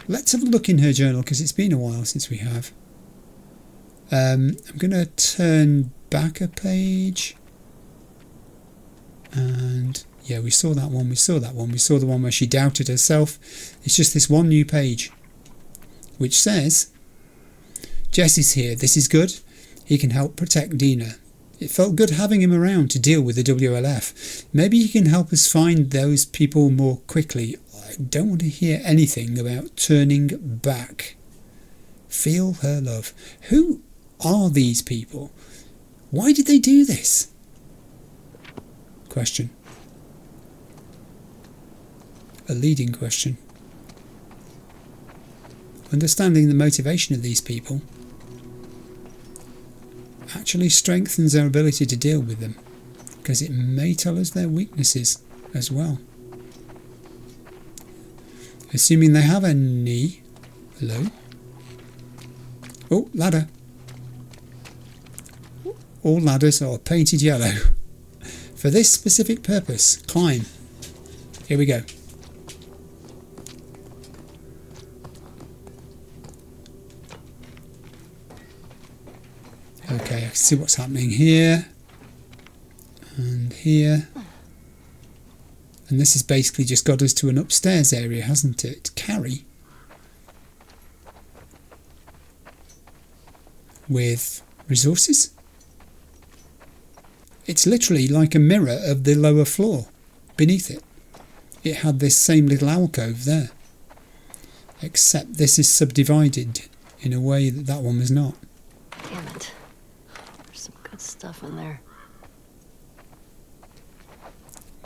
Let's have a look in her journal because it's been a while since we have. I'm going to turn back a page. And yeah, we saw that one, we saw that one, we saw the one where she doubted herself. It's just this one new page which says, Jesse's here, this is good. He can help protect Dina. It felt good having him around to deal with the WLF. Maybe he can help us find those people more quickly. I don't want to hear anything about turning back. Feel her love. Who are these people? Why did they do this? Question. A leading question. Understanding the motivation of these people actually strengthens our ability to deal with them, because it may tell us their weaknesses as well. Assuming they have any. Hello? Oh, ladder. All ladders are painted yellow. For this specific purpose, climb. Here we go. Okay, I can see what's happening here. And here. And this has basically just got us to an upstairs area, hasn't it? Carry. With resources. It's literally like a mirror of the lower floor beneath it. It had this same little alcove there. Except this is subdivided in a way that that one was not. Damn it. There's some good stuff in there.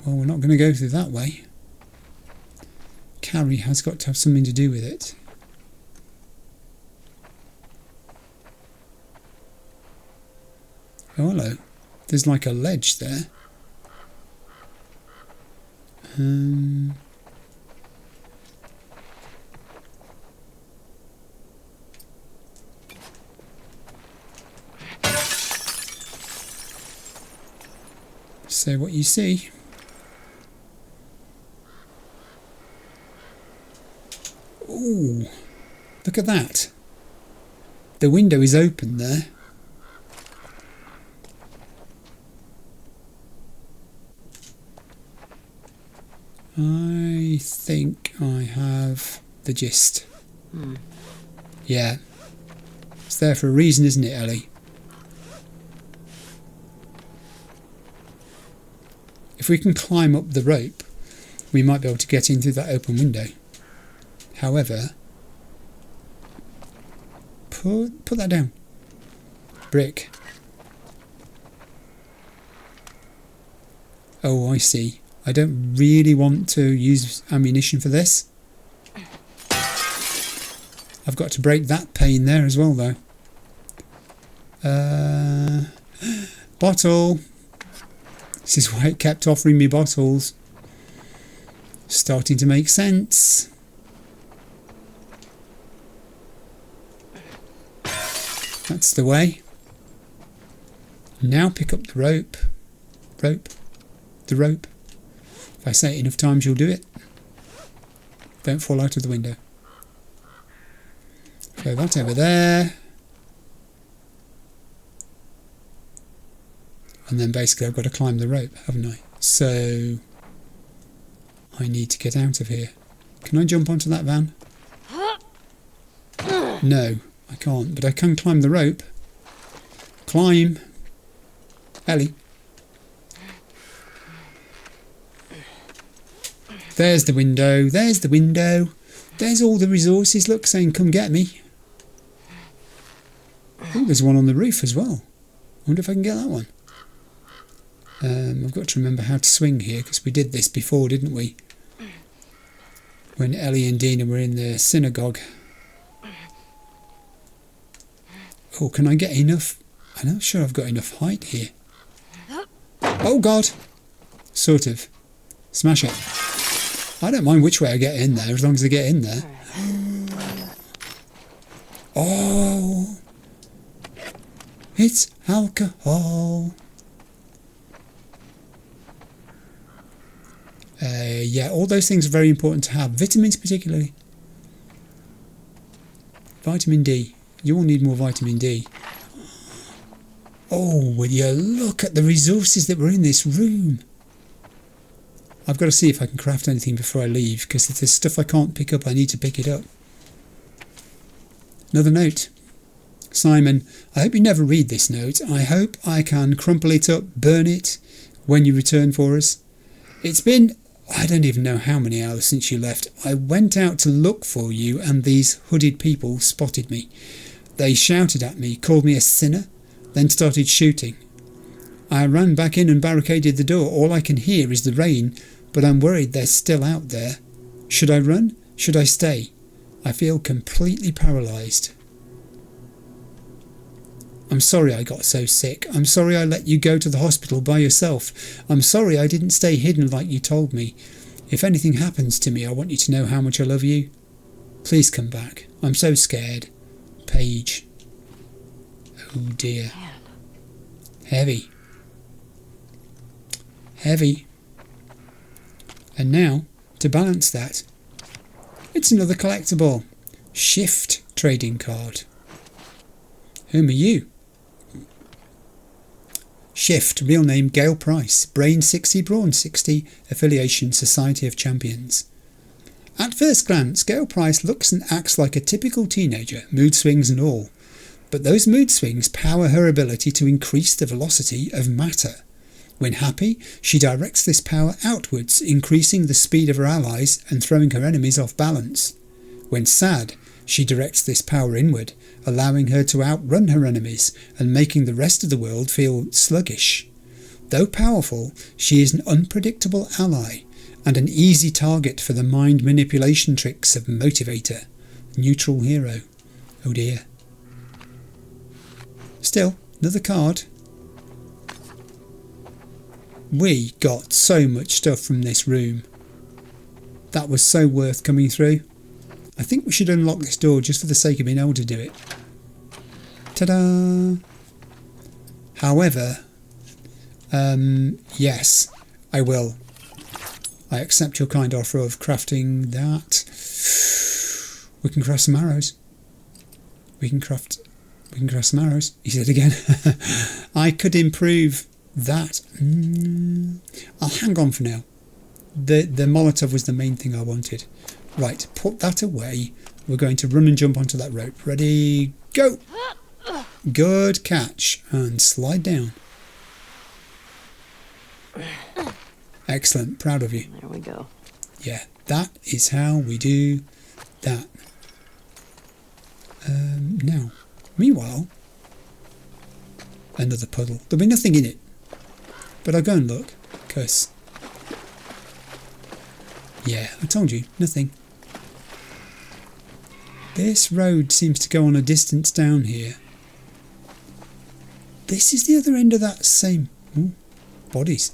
Well, we're not going to go through that way. Carry has got to have something to do with it. Oh, hello. There's like a ledge there. Say what you see. Ooh, look at that. The window is open there. I think I have the gist. Yeah. It's there for a reason, isn't it, Ellie? If we can climb up the rope, we might be able to get in through that open window. However, put that down. Brick. Oh, I see. I don't really want to use ammunition for this. I've got to break that pane there as well, though. Bottle. This is why it kept offering me bottles. Starting to make sense. That's the way. Now pick up the rope. The rope. If I say it enough times, you'll do it. Don't fall out of the window. Throw that over there. And then basically I've got to climb the rope, haven't I? So I need to get out of here. Can I jump onto that van? No, I can't, but I can climb the rope. Climb. Ellie. There's the window. There's the window. There's all the resources. Look, saying come get me. Oh, there's one on the roof as well. I wonder if I can get that one. I've got to remember how to swing here, because we did this before, didn't we? When Ellie and Dina were in the synagogue. Oh, can I get enough? I'm not sure I've got enough height here. Oh God! Sort of. Smash it. I don't mind which way I get in there, as long as I get in there. Oh! It's alcohol. Yeah, all those things are very important to have. Vitamins particularly. Vitamin D. You all need more vitamin D. Oh, will you look at the resources that were in this room. I've got to see if I can craft anything before I leave, because if there's stuff I can't pick up, I need to pick it up. Another note. Simon, I hope you never read this note. I hope I can crumple it up, burn it, when you return for us. It's been, I don't even know how many hours since you left. I went out to look for you and these hooded people spotted me. They shouted at me, called me a sinner, then started shooting. I ran back in and barricaded the door. All I can hear is the rain, but I'm worried they're still out there. Should I run? Should I stay? I feel completely paralysed. I'm sorry I got so sick. I'm sorry I let you go to the hospital by yourself. I'm sorry I didn't stay hidden like you told me. If anything happens to me, I want you to know how much I love you. Please come back. I'm so scared. Paige. Oh dear. Heavy. Heavy. And now, to balance that, it's another collectible. Shift trading card. Whom are you? Shift, real name Gail Price, brain 60, brawn 60, affiliation Society of Champions. At first glance, Gail Price looks and acts like a typical teenager, mood swings and all. But those mood swings power her ability to increase the velocity of matter. When happy, she directs this power outwards, increasing the speed of her allies and throwing her enemies off balance. When sad, she directs this power inward, allowing her to outrun her enemies and making the rest of the world feel sluggish. Though powerful, she is an unpredictable ally and an easy target for the mind manipulation tricks of Motivator, neutral hero. Oh dear. Still, another card. We got so much stuff from this room. That was so worth coming through. I think we should unlock this door just for the sake of being able to do it. Ta-da! However, yes, I will. I accept your kind offer of crafting that. We can craft some arrows. We can craft some arrows. He said again. I could improve that. I'll hang on for now. The Molotov was the main thing I wanted. Right, put that away. We're going to run and jump onto that rope. Ready, go! Good catch. And slide down. Excellent, proud of you. There we go. Yeah, that is how we do that. Now, meanwhile, another puddle. There'll be nothing in it. But I'll go and look, because... yeah, I told you, nothing. This road seems to go on a distance down here. This is the other end of that same... ooh, bodies.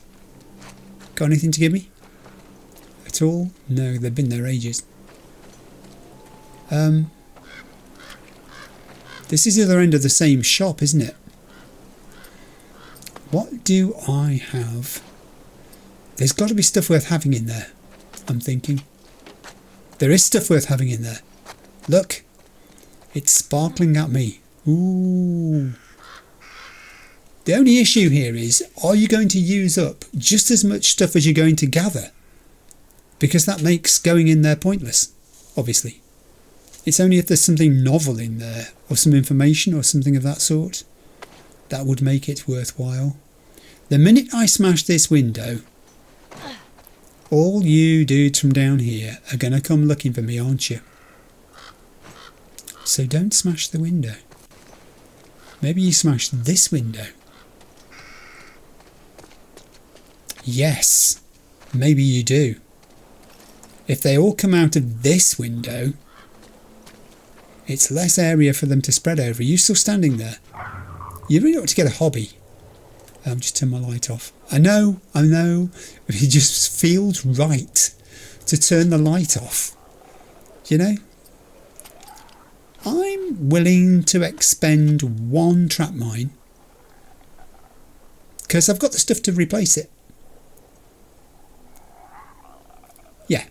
Got anything to give me? At all? No, they've been there ages. This is the other end of the same shop, isn't it? What do I have? There's got to be stuff worth having in there, I'm thinking. There is stuff worth having in there. Look, it's sparkling at me. Ooh. The only issue here is, are you going to use up just as much stuff as you're going to gather? because that makes going in there pointless, obviously. It's only if there's something novel in there, or some information or something of that sort, that would make it worthwhile. The minute I smash this window, all you dudes from down here are going to come looking for me, aren't you? So don't smash the window. Maybe you smash this window. Yes, maybe you do. If they all come out of this window, it's less area for them to spread over. Are you still standing there? You really ought to get a hobby. Just turn my light off. I know. It just feels right to turn the light off. You know? I'm willing to expend 1 trap mine because I've got the stuff to replace it. Yeah.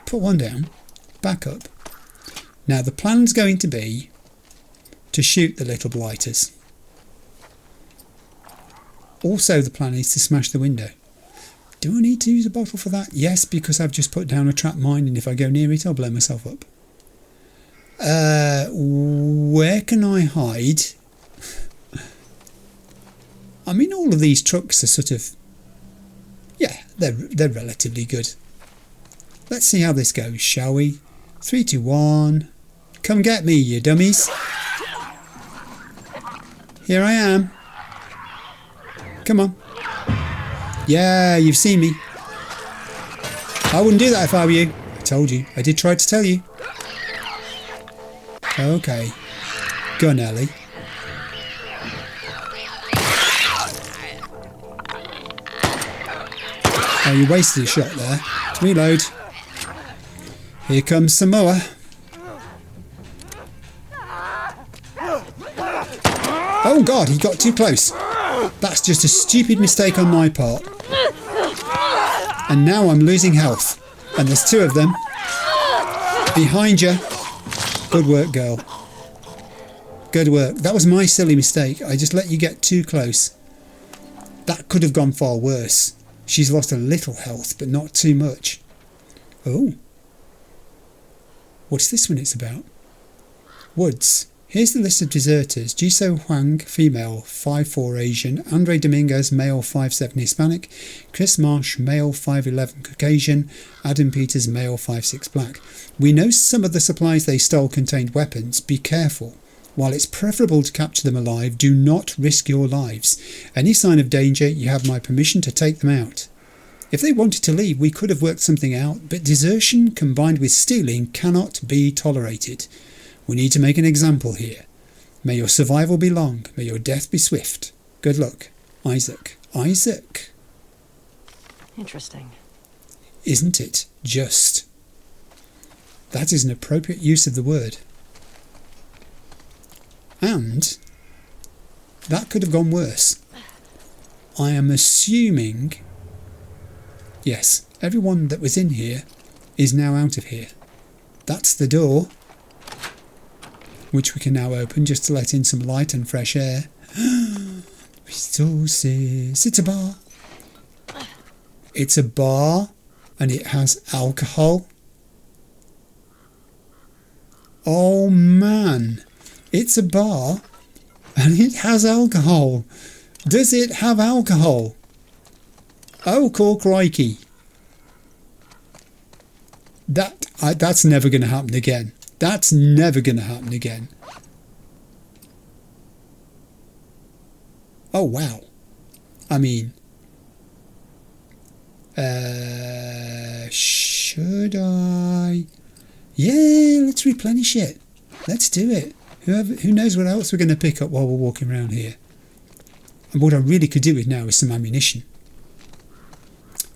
Put 1 down. Back up. Now the plan's going to be to shoot the little blighters. Also the plan is to smash the window. Do I need to use a bottle for that? Yes, because I've just put down a trap mine and if I go near it I'll blow myself up. Where can I hide? I mean, all of these trucks are sort of... Yeah, they're relatively good. Let's see how this goes, shall we? 3, 2, 1. Come get me, you dummies. Here I am. Come on. Yeah, you've seen me. I wouldn't do that if I were you. I told you. I did try to tell you. Okay. Go on, Ellie. Oh, you wasted a shot there. Reload. Here comes some more. Oh God, he got too close. That's just a stupid mistake on my part. And now I'm losing health. And there's 2 of them. Behind you. Good work, girl. Good work. That was my silly mistake. I just let you get too close. That could have gone far worse. She's lost a little health, but not too much. Oh. What's this one it's about? Woods. Here's the list of deserters. Jisoo Hwang, female, 5'4" Asian. Andre Dominguez, male, 5'7" Hispanic. Chris Marsh, male, 5'11" Caucasian. Adam Peters, male, 5'6" black. We know some of the supplies they stole contained weapons. Be careful. While it's preferable to capture them alive, do not risk your lives. Any sign of danger, you have my permission to take them out. If they wanted to leave, we could have worked something out, but desertion combined with stealing cannot be tolerated. We need to make an example here. May your survival be long. May your death be swift. Good luck. Isaac. Isaac. Interesting. Isn't it just? That is an appropriate use of the word. And that could have gone worse. I am assuming, yes, everyone that was in here is now out of here. That's the door, which we can now open just to let in some light and fresh air. Resources. It's a bar. It's a bar and it has alcohol. Oh man. It's a bar and it has alcohol. Does it have alcohol? Oh, crikey. That's never going to happen again. That's never going to happen again. Oh, wow. I mean, should I? Yeah, let's replenish it. Let's do it. Who knows what else we're going to pick up while we're walking around here. And what I really could do with now is some ammunition.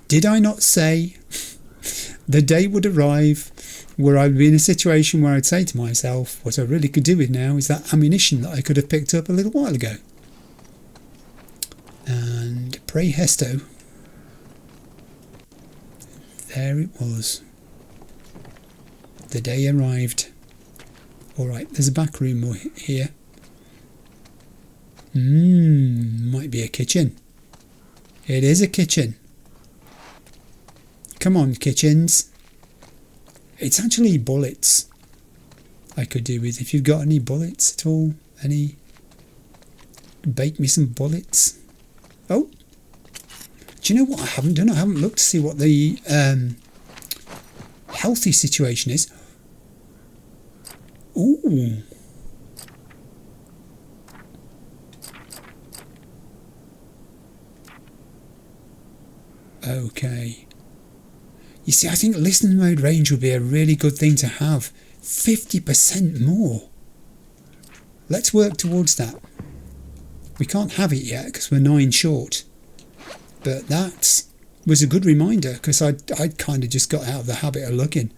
Did I not say the day would arrive where I'd be in a situation where I'd say to myself, what I really could do with now is that ammunition that I could have picked up a little while ago. And pray Hesto. There it was. The day arrived. Alright, there's a back room here. Might be a kitchen. It is a kitchen. Come on, kitchens. It's actually bullets I could do with. If you've got any bullets at all. Bake me some bullets. Oh. Do you know what I haven't done? I haven't looked to see what the healthy situation is. Ooh. Okay. You see, I think listening mode range would be a really good thing to have. 50% more. Let's work towards that. We can't have it yet because we're 9 short. But that was a good reminder because I'd kind of just got out of the habit of looking.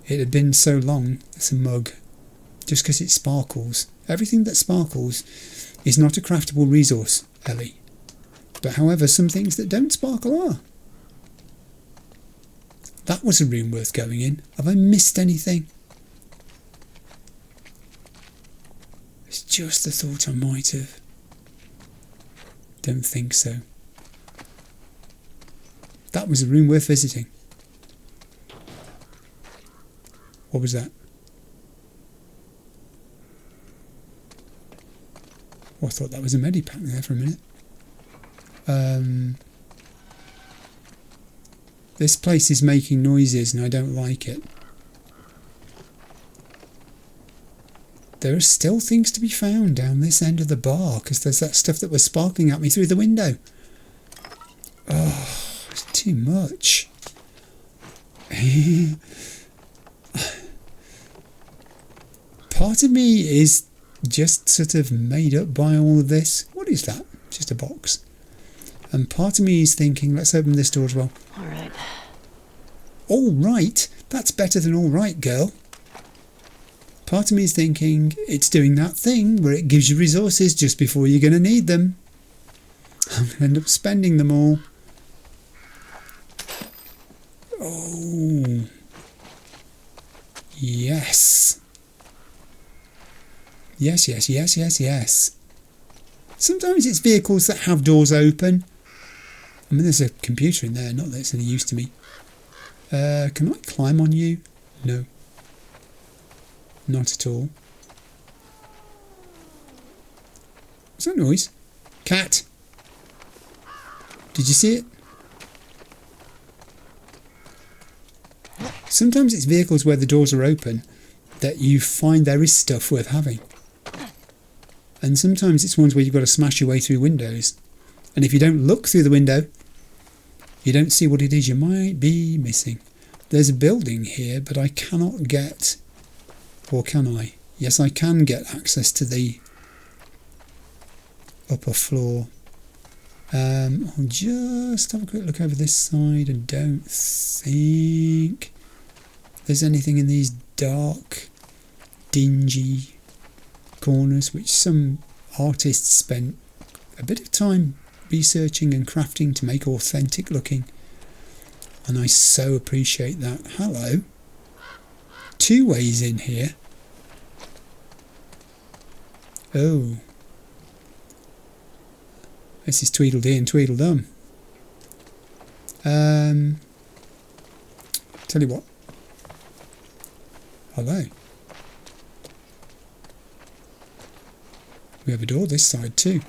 It had been so long. It's a mug. Just because it sparkles. Everything that sparkles is not a craftable resource, Ellie. But however, some things that don't sparkle are. That was a room worth going in. Have I missed anything? It's just the thought I might have. Don't think so. That was a room worth visiting. What was that? Oh, I thought that was a medipack there for a minute. This place is making noises and I don't like it. There are still things to be found down this end of the bar because there's that stuff that was sparkling at me through the window. Oh, it's too much. Part of me is just sort of made up by all of this. What is that? Just a box. And part of me is thinking, let's open this door as well. All right. All right? That's better than all right, girl. Part of me is thinking, it's doing that thing where it gives you resources just before you're going to need them. I'm going to end up spending them all. Oh. Yes. Yes, yes, yes, yes, yes. Sometimes it's vehicles that have doors open. I mean, there's a computer in there, not that it's any use to me. Can I climb on you? No. Not at all. What's that noise? Cat. Did you see it? Sometimes it's vehicles where the doors are open that you find there is stuff worth having. And sometimes it's ones where you've got to smash your way through windows. And if you don't look through the window, you don't see what it is you might be missing. There's a building here, but I cannot get... Or can I? Yes, I can get access to the upper floor. I'll just have a quick look over this side. I don't think there's anything in these dark, dingy corners, which some artists spent a bit of time researching and crafting to make authentic looking, and I so appreciate that. Hello. 2 ways in here. Oh, this is Tweedledee and Tweedledum. Tell you what. Hello. We have a door this side too,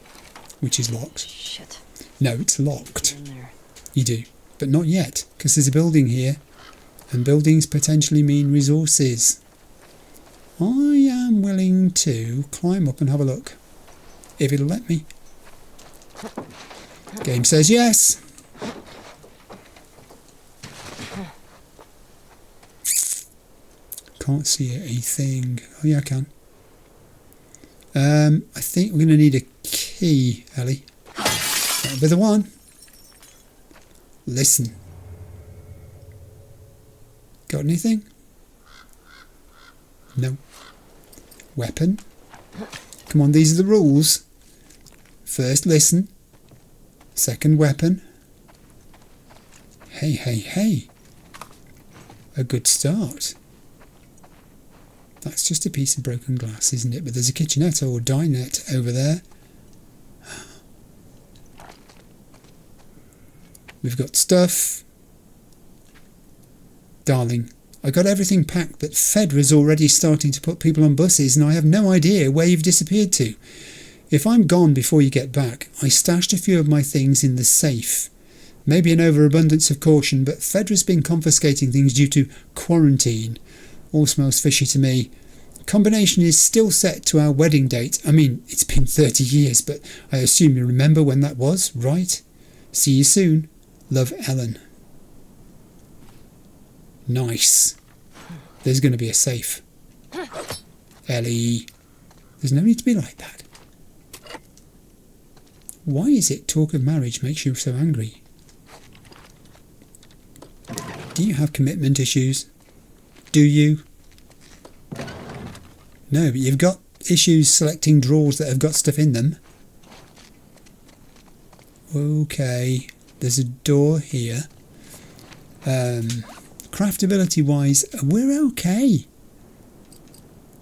which is locked. Shit. No, it's locked. In there. You do, but not yet, because there's a building here, and buildings potentially mean resources. I am willing to climb up and have a look, if it'll let me. Game says yes. Can't see a thing. Oh yeah, I can. I think we're going to need a key, Ellie. That'll be the one. Listen. Got anything? No. Weapon. Come on, these are the rules. First, listen. Second, weapon. Hey, hey, hey. A good start. That's just a piece of broken glass, isn't it? But there's a kitchenette or dinette over there. We've got stuff. Darling, I got everything packed, but Fedra's already starting to put people on buses and I have no idea where you've disappeared to. If I'm gone before you get back, I stashed a few of my things in the safe. Maybe an overabundance of caution, but Fedra's been confiscating things due to quarantine. All smells fishy to me. Combination is still set to our wedding date. I mean, it's been 30 years, but I assume you remember when that was, right? See you soon. Love, Ellen. Nice. There's going to be a safe. Ellie. There's no need to be like that. Why is it talk of marriage makes you so angry? Do you have commitment issues? Do you? No, but you've got issues selecting drawers that have got stuff in them. Okay, there's a door here. Craftability wise, we're okay.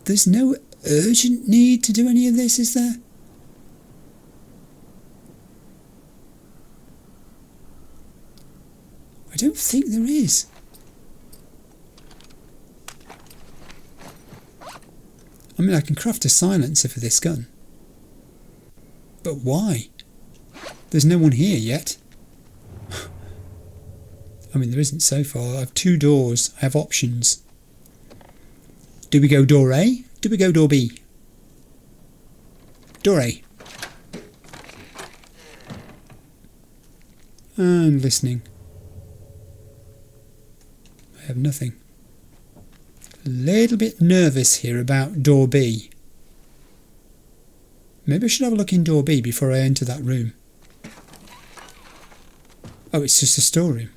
There's no urgent need to do any of this, is there? I don't think there is. I mean, I can craft a silencer for this gun. But why? There's no one here yet. I mean, there isn't so far. I have 2 doors. I have options. Do we go door A? Do we go door B? Door A. And listening. I have nothing. A little bit nervous here about door B. Maybe I should have a look in door B before I enter that room. Oh, it's just a storeroom.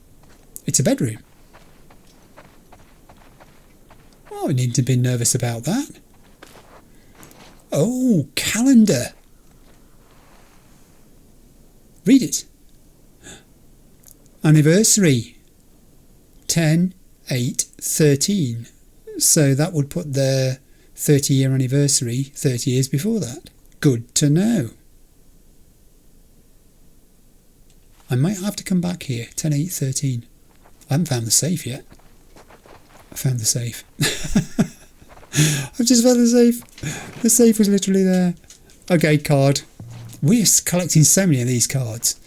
It's a bedroom. Oh, I need to be nervous about that. Oh, calendar. Read it. Anniversary. 10/8/13. So that would put their 30-year anniversary 30 years before that. Good to know. I might have to come back here. 10/8/13. I haven't found the safe yet. I found the safe. I've just found the safe. The safe was literally there. Okay, card. We're collecting so many of these cards.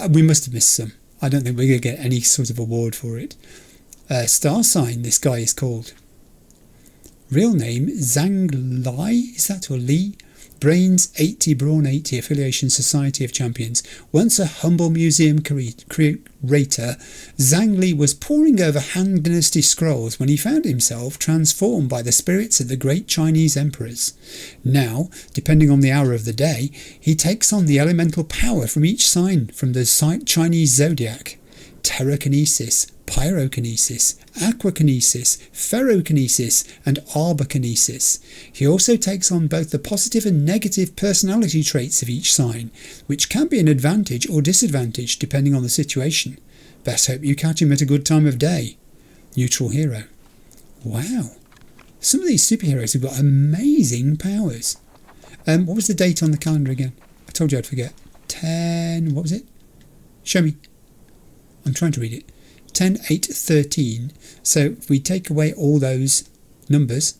We must have missed some. I don't think we're going to get any sort of award for it. Star sign, this guy is called. Real name, Zhang Lai, is that, or Li? Brains 80, Brawn 80, Affiliation Society of Champions. Once a humble museum curator, Zhang Li was poring over Han Dynasty scrolls when he found himself transformed by the spirits of the great Chinese emperors. Now, depending on the hour of the day, he takes on the elemental power from each sign from the Chinese zodiac. Terrakinesis, pyrokinesis, aquakinesis, ferrokinesis and arborkinesis. He also takes on both the positive and negative personality traits of each sign, which can be an advantage or disadvantage depending on the situation. Best hope you catch him at a good time of day. Neutral hero. Wow. Some of these superheroes have got amazing powers. What was the date on the calendar again? I told you I'd forget. 10... what was it? Show me. I'm trying to read it. 10/8/13. So if we take away all those numbers,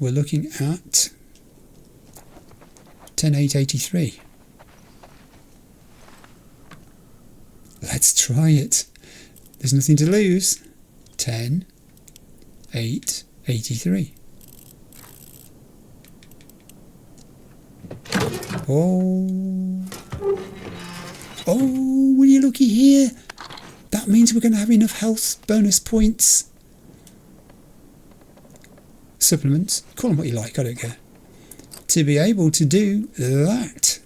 we're looking at 10/8/83. Let's try it. There's nothing to lose. 10/8/83. Oh, will you looky here? That means we're going to have enough health bonus points. Supplements, call them what you like, I don't care. To be able to do that.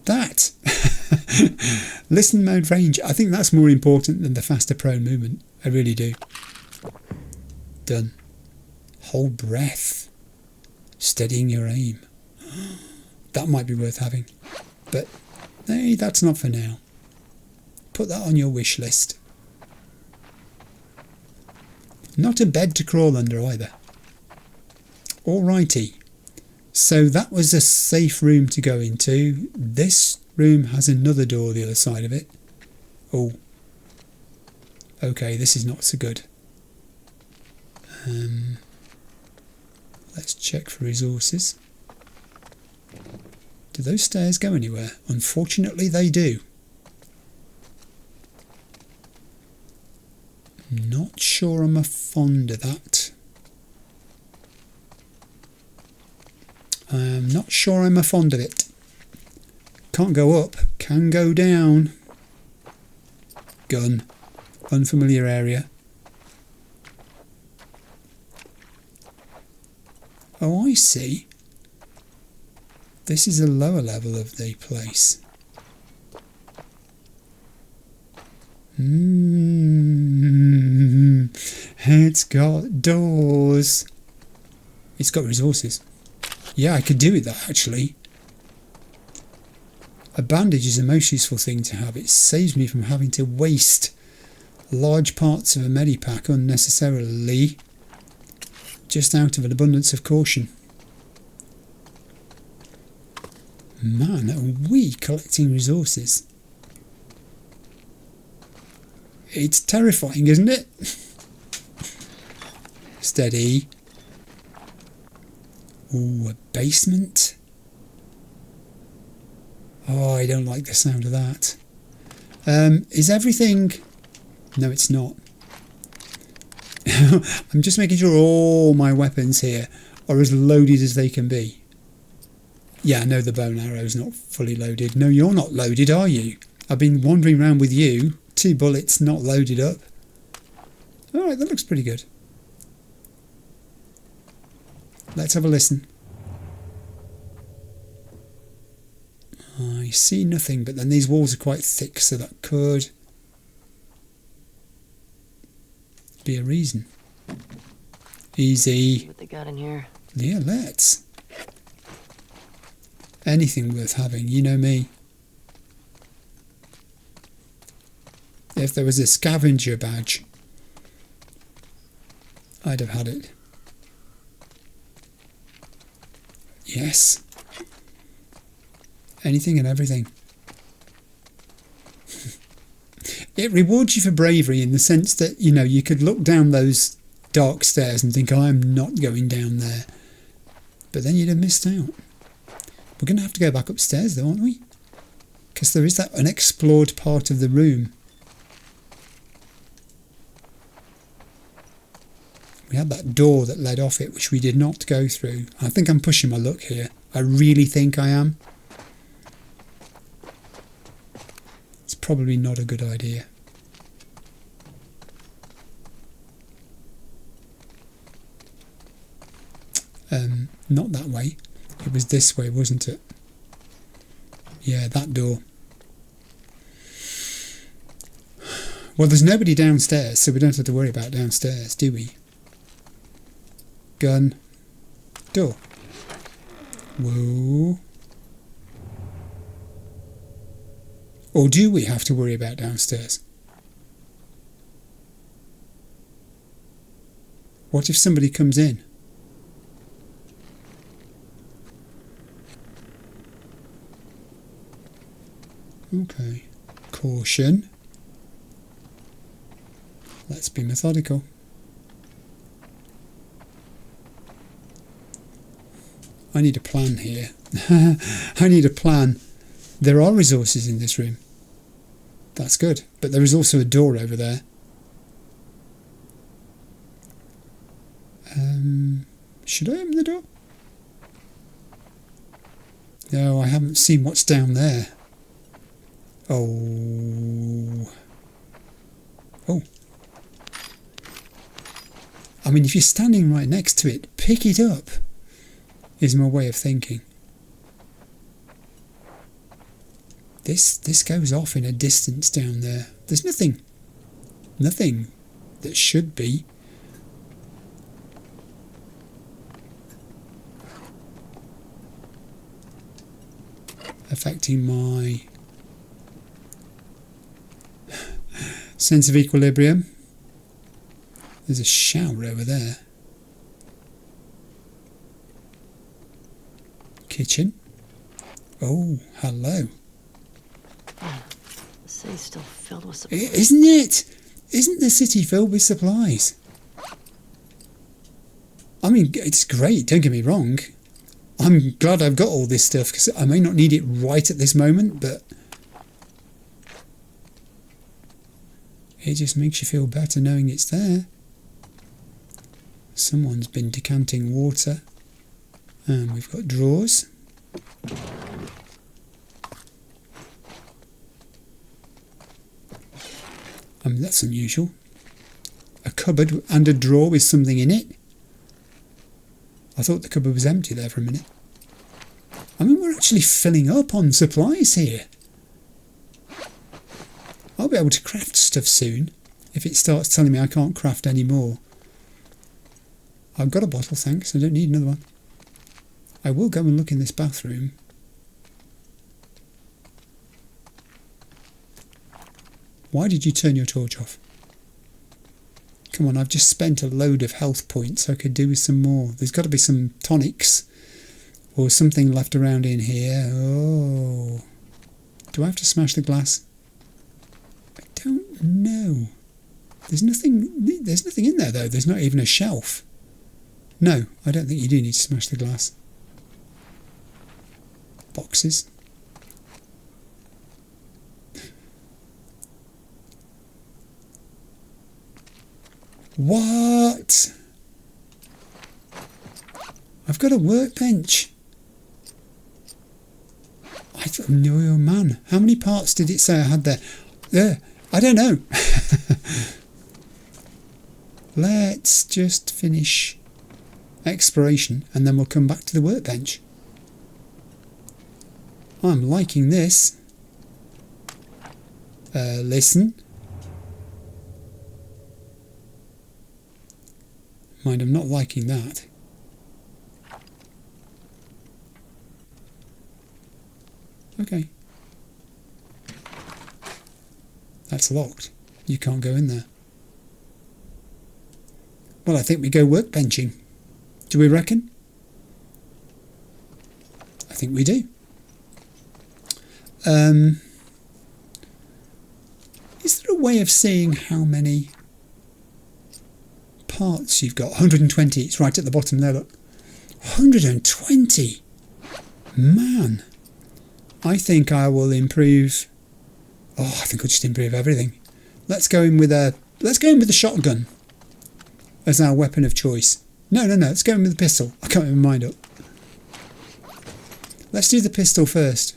That. Listen mode range, I think that's more important than the faster prone movement. I really do. Done. Hold breath. Steadying your aim. That might be worth having. But hey, that's not for now. Put that on your wish list. Not a bed to crawl under either. Alrighty. So that was a safe room to go into. This room has another door the other side of it. Oh. Okay, this is not so good. Let's check for resources. Do those stairs go anywhere? Unfortunately, they do. Not sure I'm fond of that. I'm not sure I'm fond of it. Can't go up, can go down. Gun. Unfamiliar area. Oh, I see. This is a lower level of the place. It's got doors. It's got resources. Yeah, I could do with that actually. A bandage is a most useful thing to have. It saves me from having to waste large parts of a medipack unnecessarily, just out of an abundance of caution. Man, are we collecting resources? It's terrifying, isn't it? Steady. Ooh, a basement. Oh, I don't like the sound of that. Is everything... No, it's not. I'm just making sure all my weapons here are as loaded as they can be. Yeah, I know the bow and arrow's not fully loaded. No, you're not loaded, are you? I've been wandering around with you. 2 bullets not loaded up. Alright, that looks pretty good. Let's have a listen. I see nothing, but then these walls are quite thick, so that could be a reason. Easy. See what they got in here. Yeah, let's. Anything worth having, you know me. If there was a scavenger badge, I'd have had it. Yes. Anything and everything. It rewards you for bravery in the sense that, you know, you could look down those dark stairs and think, I'm not going down there. But then you'd have missed out. We're going to have to go back upstairs though, aren't we? Because there is that unexplored part of the room. We had that door that led off it, which we did not go through. I think I'm pushing my luck here. I really think I am. It's probably not a good idea. Not that way. It was this way, wasn't it? Yeah, that door. Well, there's nobody downstairs, so we don't have to worry about downstairs, do we? Gun. Door. Whoa. Or do we have to worry about downstairs? What if somebody comes in? Okay. Caution. Let's be methodical. I need a plan here. I need a plan. There are resources in this room. That's good. But there is also a door over there. Should I open the door? No, I haven't seen what's down there. Oh. Oh. I mean, if you're standing right next to it, pick it up, is my way of thinking. This goes off in a distance down there. There's nothing that should be. Affecting my sense of equilibrium. There's a shower over there. Kitchen. Oh, hello. The city's still filled with supplies. Isn't it? Isn't the city filled with supplies? I mean, it's great, don't get me wrong. I'm glad I've got all this stuff because I may not need it right at this moment, but it just makes you feel better knowing it's there. Someone's been decanting water. And we've got drawers. I mean, that's unusual. A cupboard and a drawer with something in it. I thought the cupboard was empty there for a minute. I mean, we're actually filling up on supplies here. I'll be able to craft stuff soon if it starts telling me I can't craft any more. I've got a bottle, thanks. I don't need another one. I will go and look in this bathroom. Why did you turn your torch off? Come on, I've just spent a load of health points. I could do with some more. There's got to be some tonics or something left around in here. Oh. Do I have to smash the glass? I don't know. There's nothing in there, though. There's not even a shelf. No, I don't think you do need to smash the glass. Boxes. What? I've got a workbench. I thought, no, man. How many parts did it say I had there? I don't know. Let's just finish exploration and then we'll come back to the workbench. I'm liking this. Listen. Mind, I'm not liking that. Okay. That's locked. You can't go in there. Well, I think we go workbenching. Do we reckon? I think we do. Is there a way of seeing how many parts you've got? 120. It's right at the bottom there, look. 120. Man. I think I will improve. Oh, I think I'll just improve everything. Let's go in with the shotgun as our weapon of choice. No. Let's go in with the pistol. I can't even mind up. Let's do the pistol first.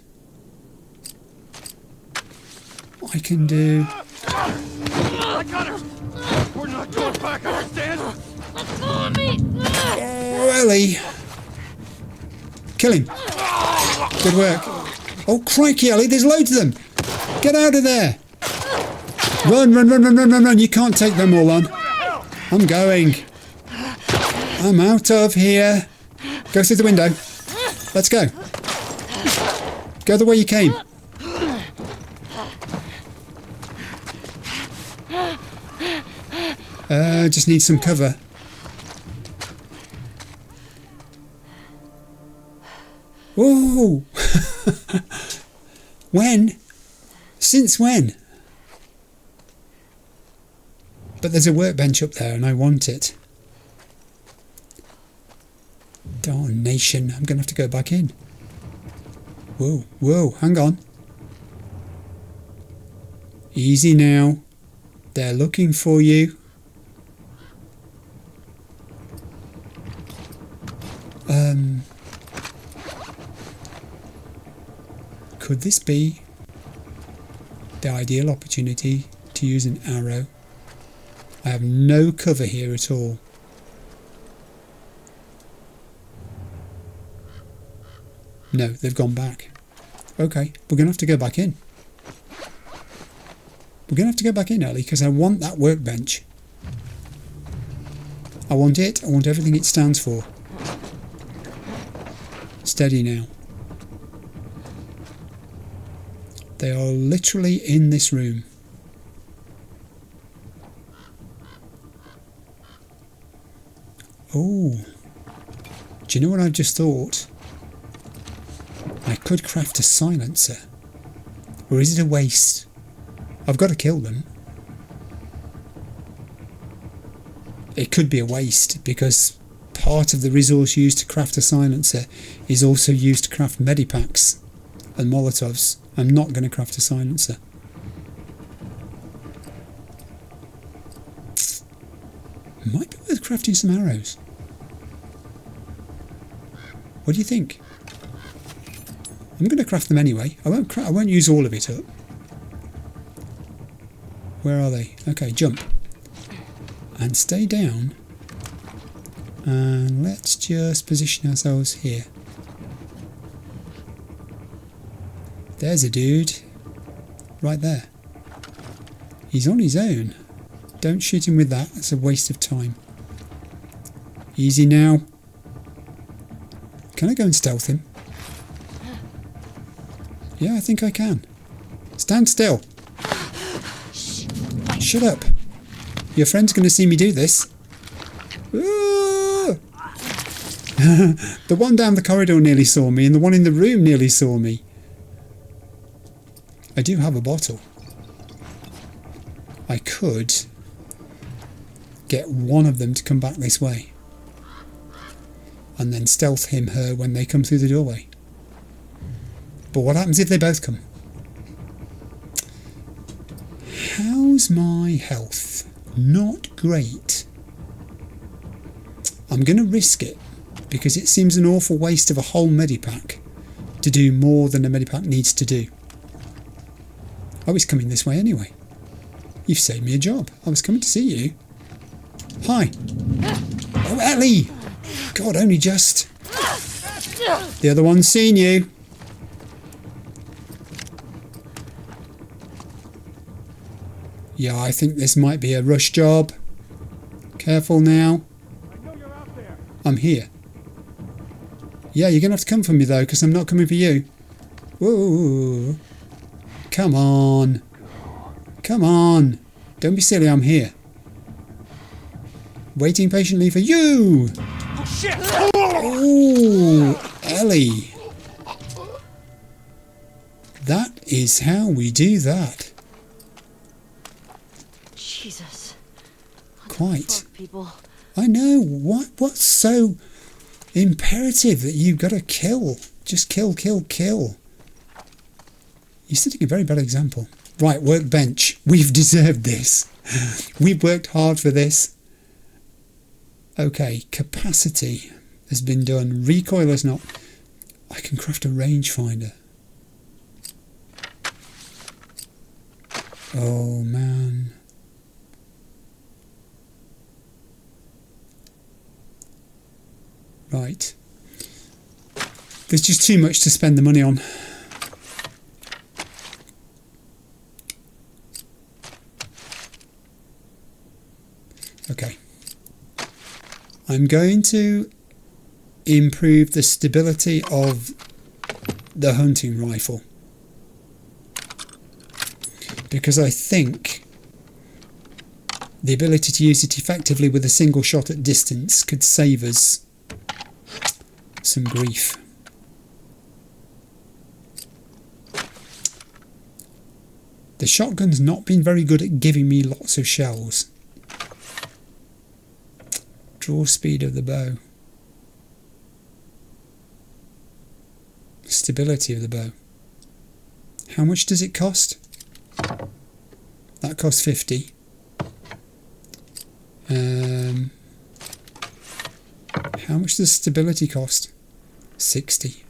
I can do. I got her. We're not going back, understand? Let go of me! Oh, Ellie. Kill him. Good work. Oh, crikey, Ellie, there's loads of them. Get out of there. Run. You can't take them all on. I'm going. I'm out of here. Go through the window. Let's go. Go the way you came. Just need some cover. Whoa! When? Since when? But there's a workbench up there and I want it. Darnation, I'm going to have to go back in. Whoa, hang on. Easy now. They're looking for you. Could this be the ideal opportunity to use an arrow? I have no cover here at all. No, they've gone back. Okay, we're going to have to go back in. We're going to have to go back in, Ellie, because I want that workbench. I want it. I want everything it stands for. Steady now. They are literally in this room. Oh. Do you know what I've just thought? could craft a silencer. Or is it a waste? I've got to kill them. It could be a waste because part of the resource used to craft a silencer is also used to craft medipacks and molotovs. I'm not going to craft a silencer. Might be worth crafting some arrows. What do you think? I'm going to craft them anyway. I won't use all of it up. Where are they? Okay, jump. And stay down. And let's just position ourselves here. There's a dude. Right there. He's on his own. Don't shoot him with that. That's a waste of time. Easy now. Can I go and stealth him? Yeah, I think I can. Stand still. Shut up. Your friend's going to see me do this. The one down the corridor nearly saw me, and the one in the room nearly saw me. I do have a bottle. I could get one of them to come back this way. And then stealth him, her, when they come through the doorway. But what happens if they both come? How's my health? Not great. I'm going to risk it because it seems an awful waste of a whole medipack to do more than a medipack needs to do. I was coming this way anyway. You've saved me a job. I was coming to see you. Hi. Oh, Ellie! God, only just. The other one's seen you. Yeah, I think this might be a rush job. Careful now. I'm here. Yeah, you're going to have to come for me though, because I'm not coming for you. Whoa. Come on. Come on. Don't be silly, I'm here. Waiting patiently for you. Oh, shit! Oh, Ellie. That is how we do that. Jesus. What Quite. the fuck, people? I know. What's so imperative that you've got to kill? Just kill, kill, kill. You're setting a very bad example. Right, workbench. We've deserved this. We've worked hard for this. Okay, capacity has been done. Recoil has not. I can craft a rangefinder. Oh, man. Right. There's just too much to spend the money on. Okay. I'm going to improve the stability of the hunting rifle. Because I think the ability to use it effectively with a single shot at distance could save us some grief. The shotgun's not been very good at giving me lots of shells. Draw speed of the bow. Stability of the bow. How much does it cost? That costs 50. How much does stability cost? 60.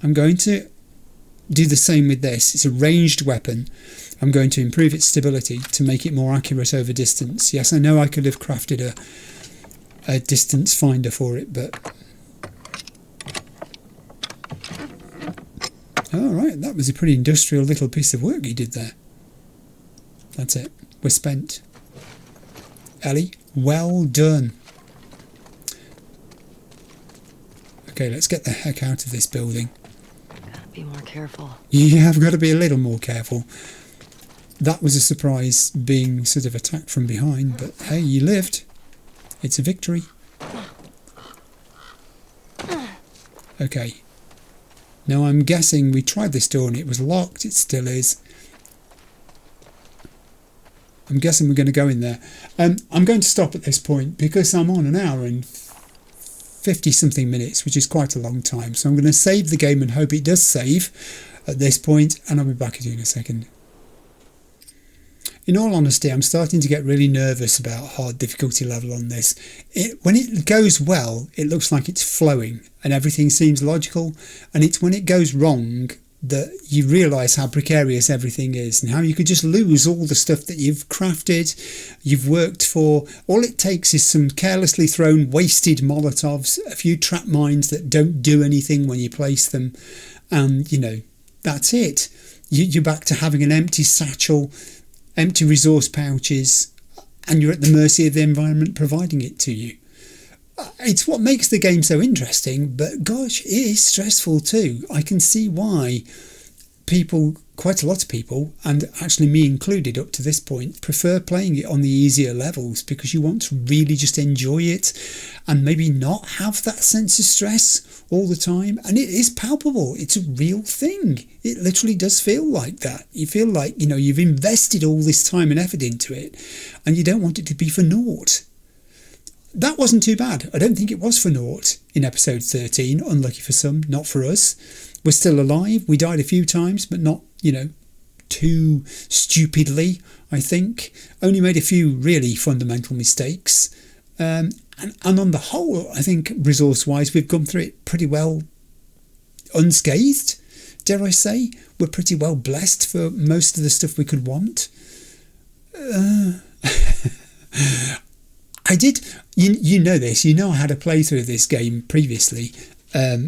I'm going to do the same with this. It's a ranged weapon. I'm going to improve its stability to make it more accurate over distance. Yes, I know I could have crafted a distance finder for it, but... Alright, that was a pretty industrial little piece of work you did there. That's it. We're spent. Ellie, well done. Okay, let's get the heck out of this building. Gotta be more careful. Yeah, I've got to be a little more careful. That was a surprise, being sort of attacked from behind, but hey, you lived. It's a victory. Okay. Now I'm guessing we tried this door and it was locked. It still is. I'm guessing we're going to go in there. I'm going to stop at this point because I'm on an hour and 50 something minutes, which is quite a long time. So I'm going to save the game and hope it does save at this point, and I'll be back at you in a second. In all honesty, I'm starting to get really nervous about hard difficulty level on this. When it goes well, it looks like it's flowing and everything seems logical, and it's when it goes wrong that you realise how precarious everything is and how you could just lose all the stuff that you've crafted, you've worked for. All it takes is some carelessly thrown wasted Molotovs, a few trap mines that don't do anything when you place them, and you know, that's it. You're back to having an empty satchel, empty resource pouches, and you're at the mercy of the environment providing it to you. It's what makes the game so interesting, but gosh, it is stressful too. I can see why people, quite a lot of people, and actually me included up to this point, prefer playing it on the easier levels, because you want to really just enjoy it and maybe not have that sense of stress all the time. And it is palpable. It's a real thing. It literally does feel like that. You feel like, you know, you've invested all this time and effort into it and you don't want it to be for naught. That wasn't too bad. I don't think it was for naught in episode 13. Unlucky for some, not for us. We're still alive. We died a few times, but not, you know, too stupidly, I think. Only made a few really fundamental mistakes. And on the whole, I think resource-wise, we've gone through it pretty well unscathed, dare I say. We're pretty well blessed for most of the stuff we could want. I did, you know this, you know I had a playthrough of this game previously,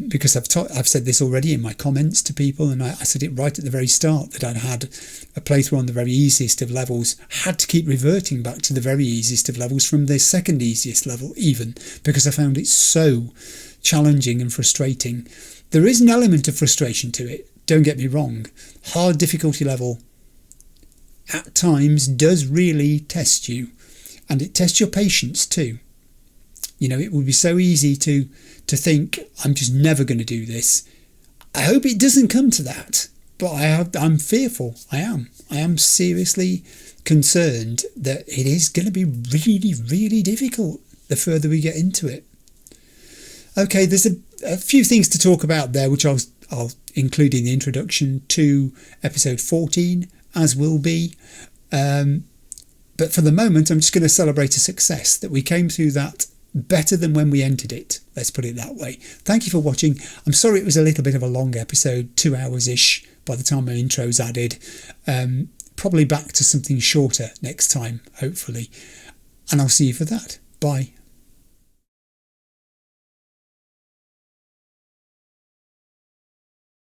because I've said this already in my comments to people, and I said it right at the very start that I'd had a playthrough on the very easiest of levels, had to keep reverting back to the very easiest of levels from the second easiest level even, because I found it so challenging and frustrating. There is an element of frustration to it, don't get me wrong. Hard difficulty level at times does really test you. And it tests your patience too. You know, it would be so easy to think, I'm just never going to do this. I hope it doesn't come to that. But I'm fearful. I am seriously concerned that it is going to be really, really difficult the further we get into it. Okay, there's a few things to talk about there, which I'll include in the introduction to episode 14, as will be. But for the moment, I'm just going to celebrate a success, that we came through that better than when we entered it. Let's put it that way. Thank you for watching. I'm sorry it was a little bit of a long episode, 2 hours-ish by the time my intro's added. Probably back to something shorter next time, hopefully. And I'll see you for that. Bye.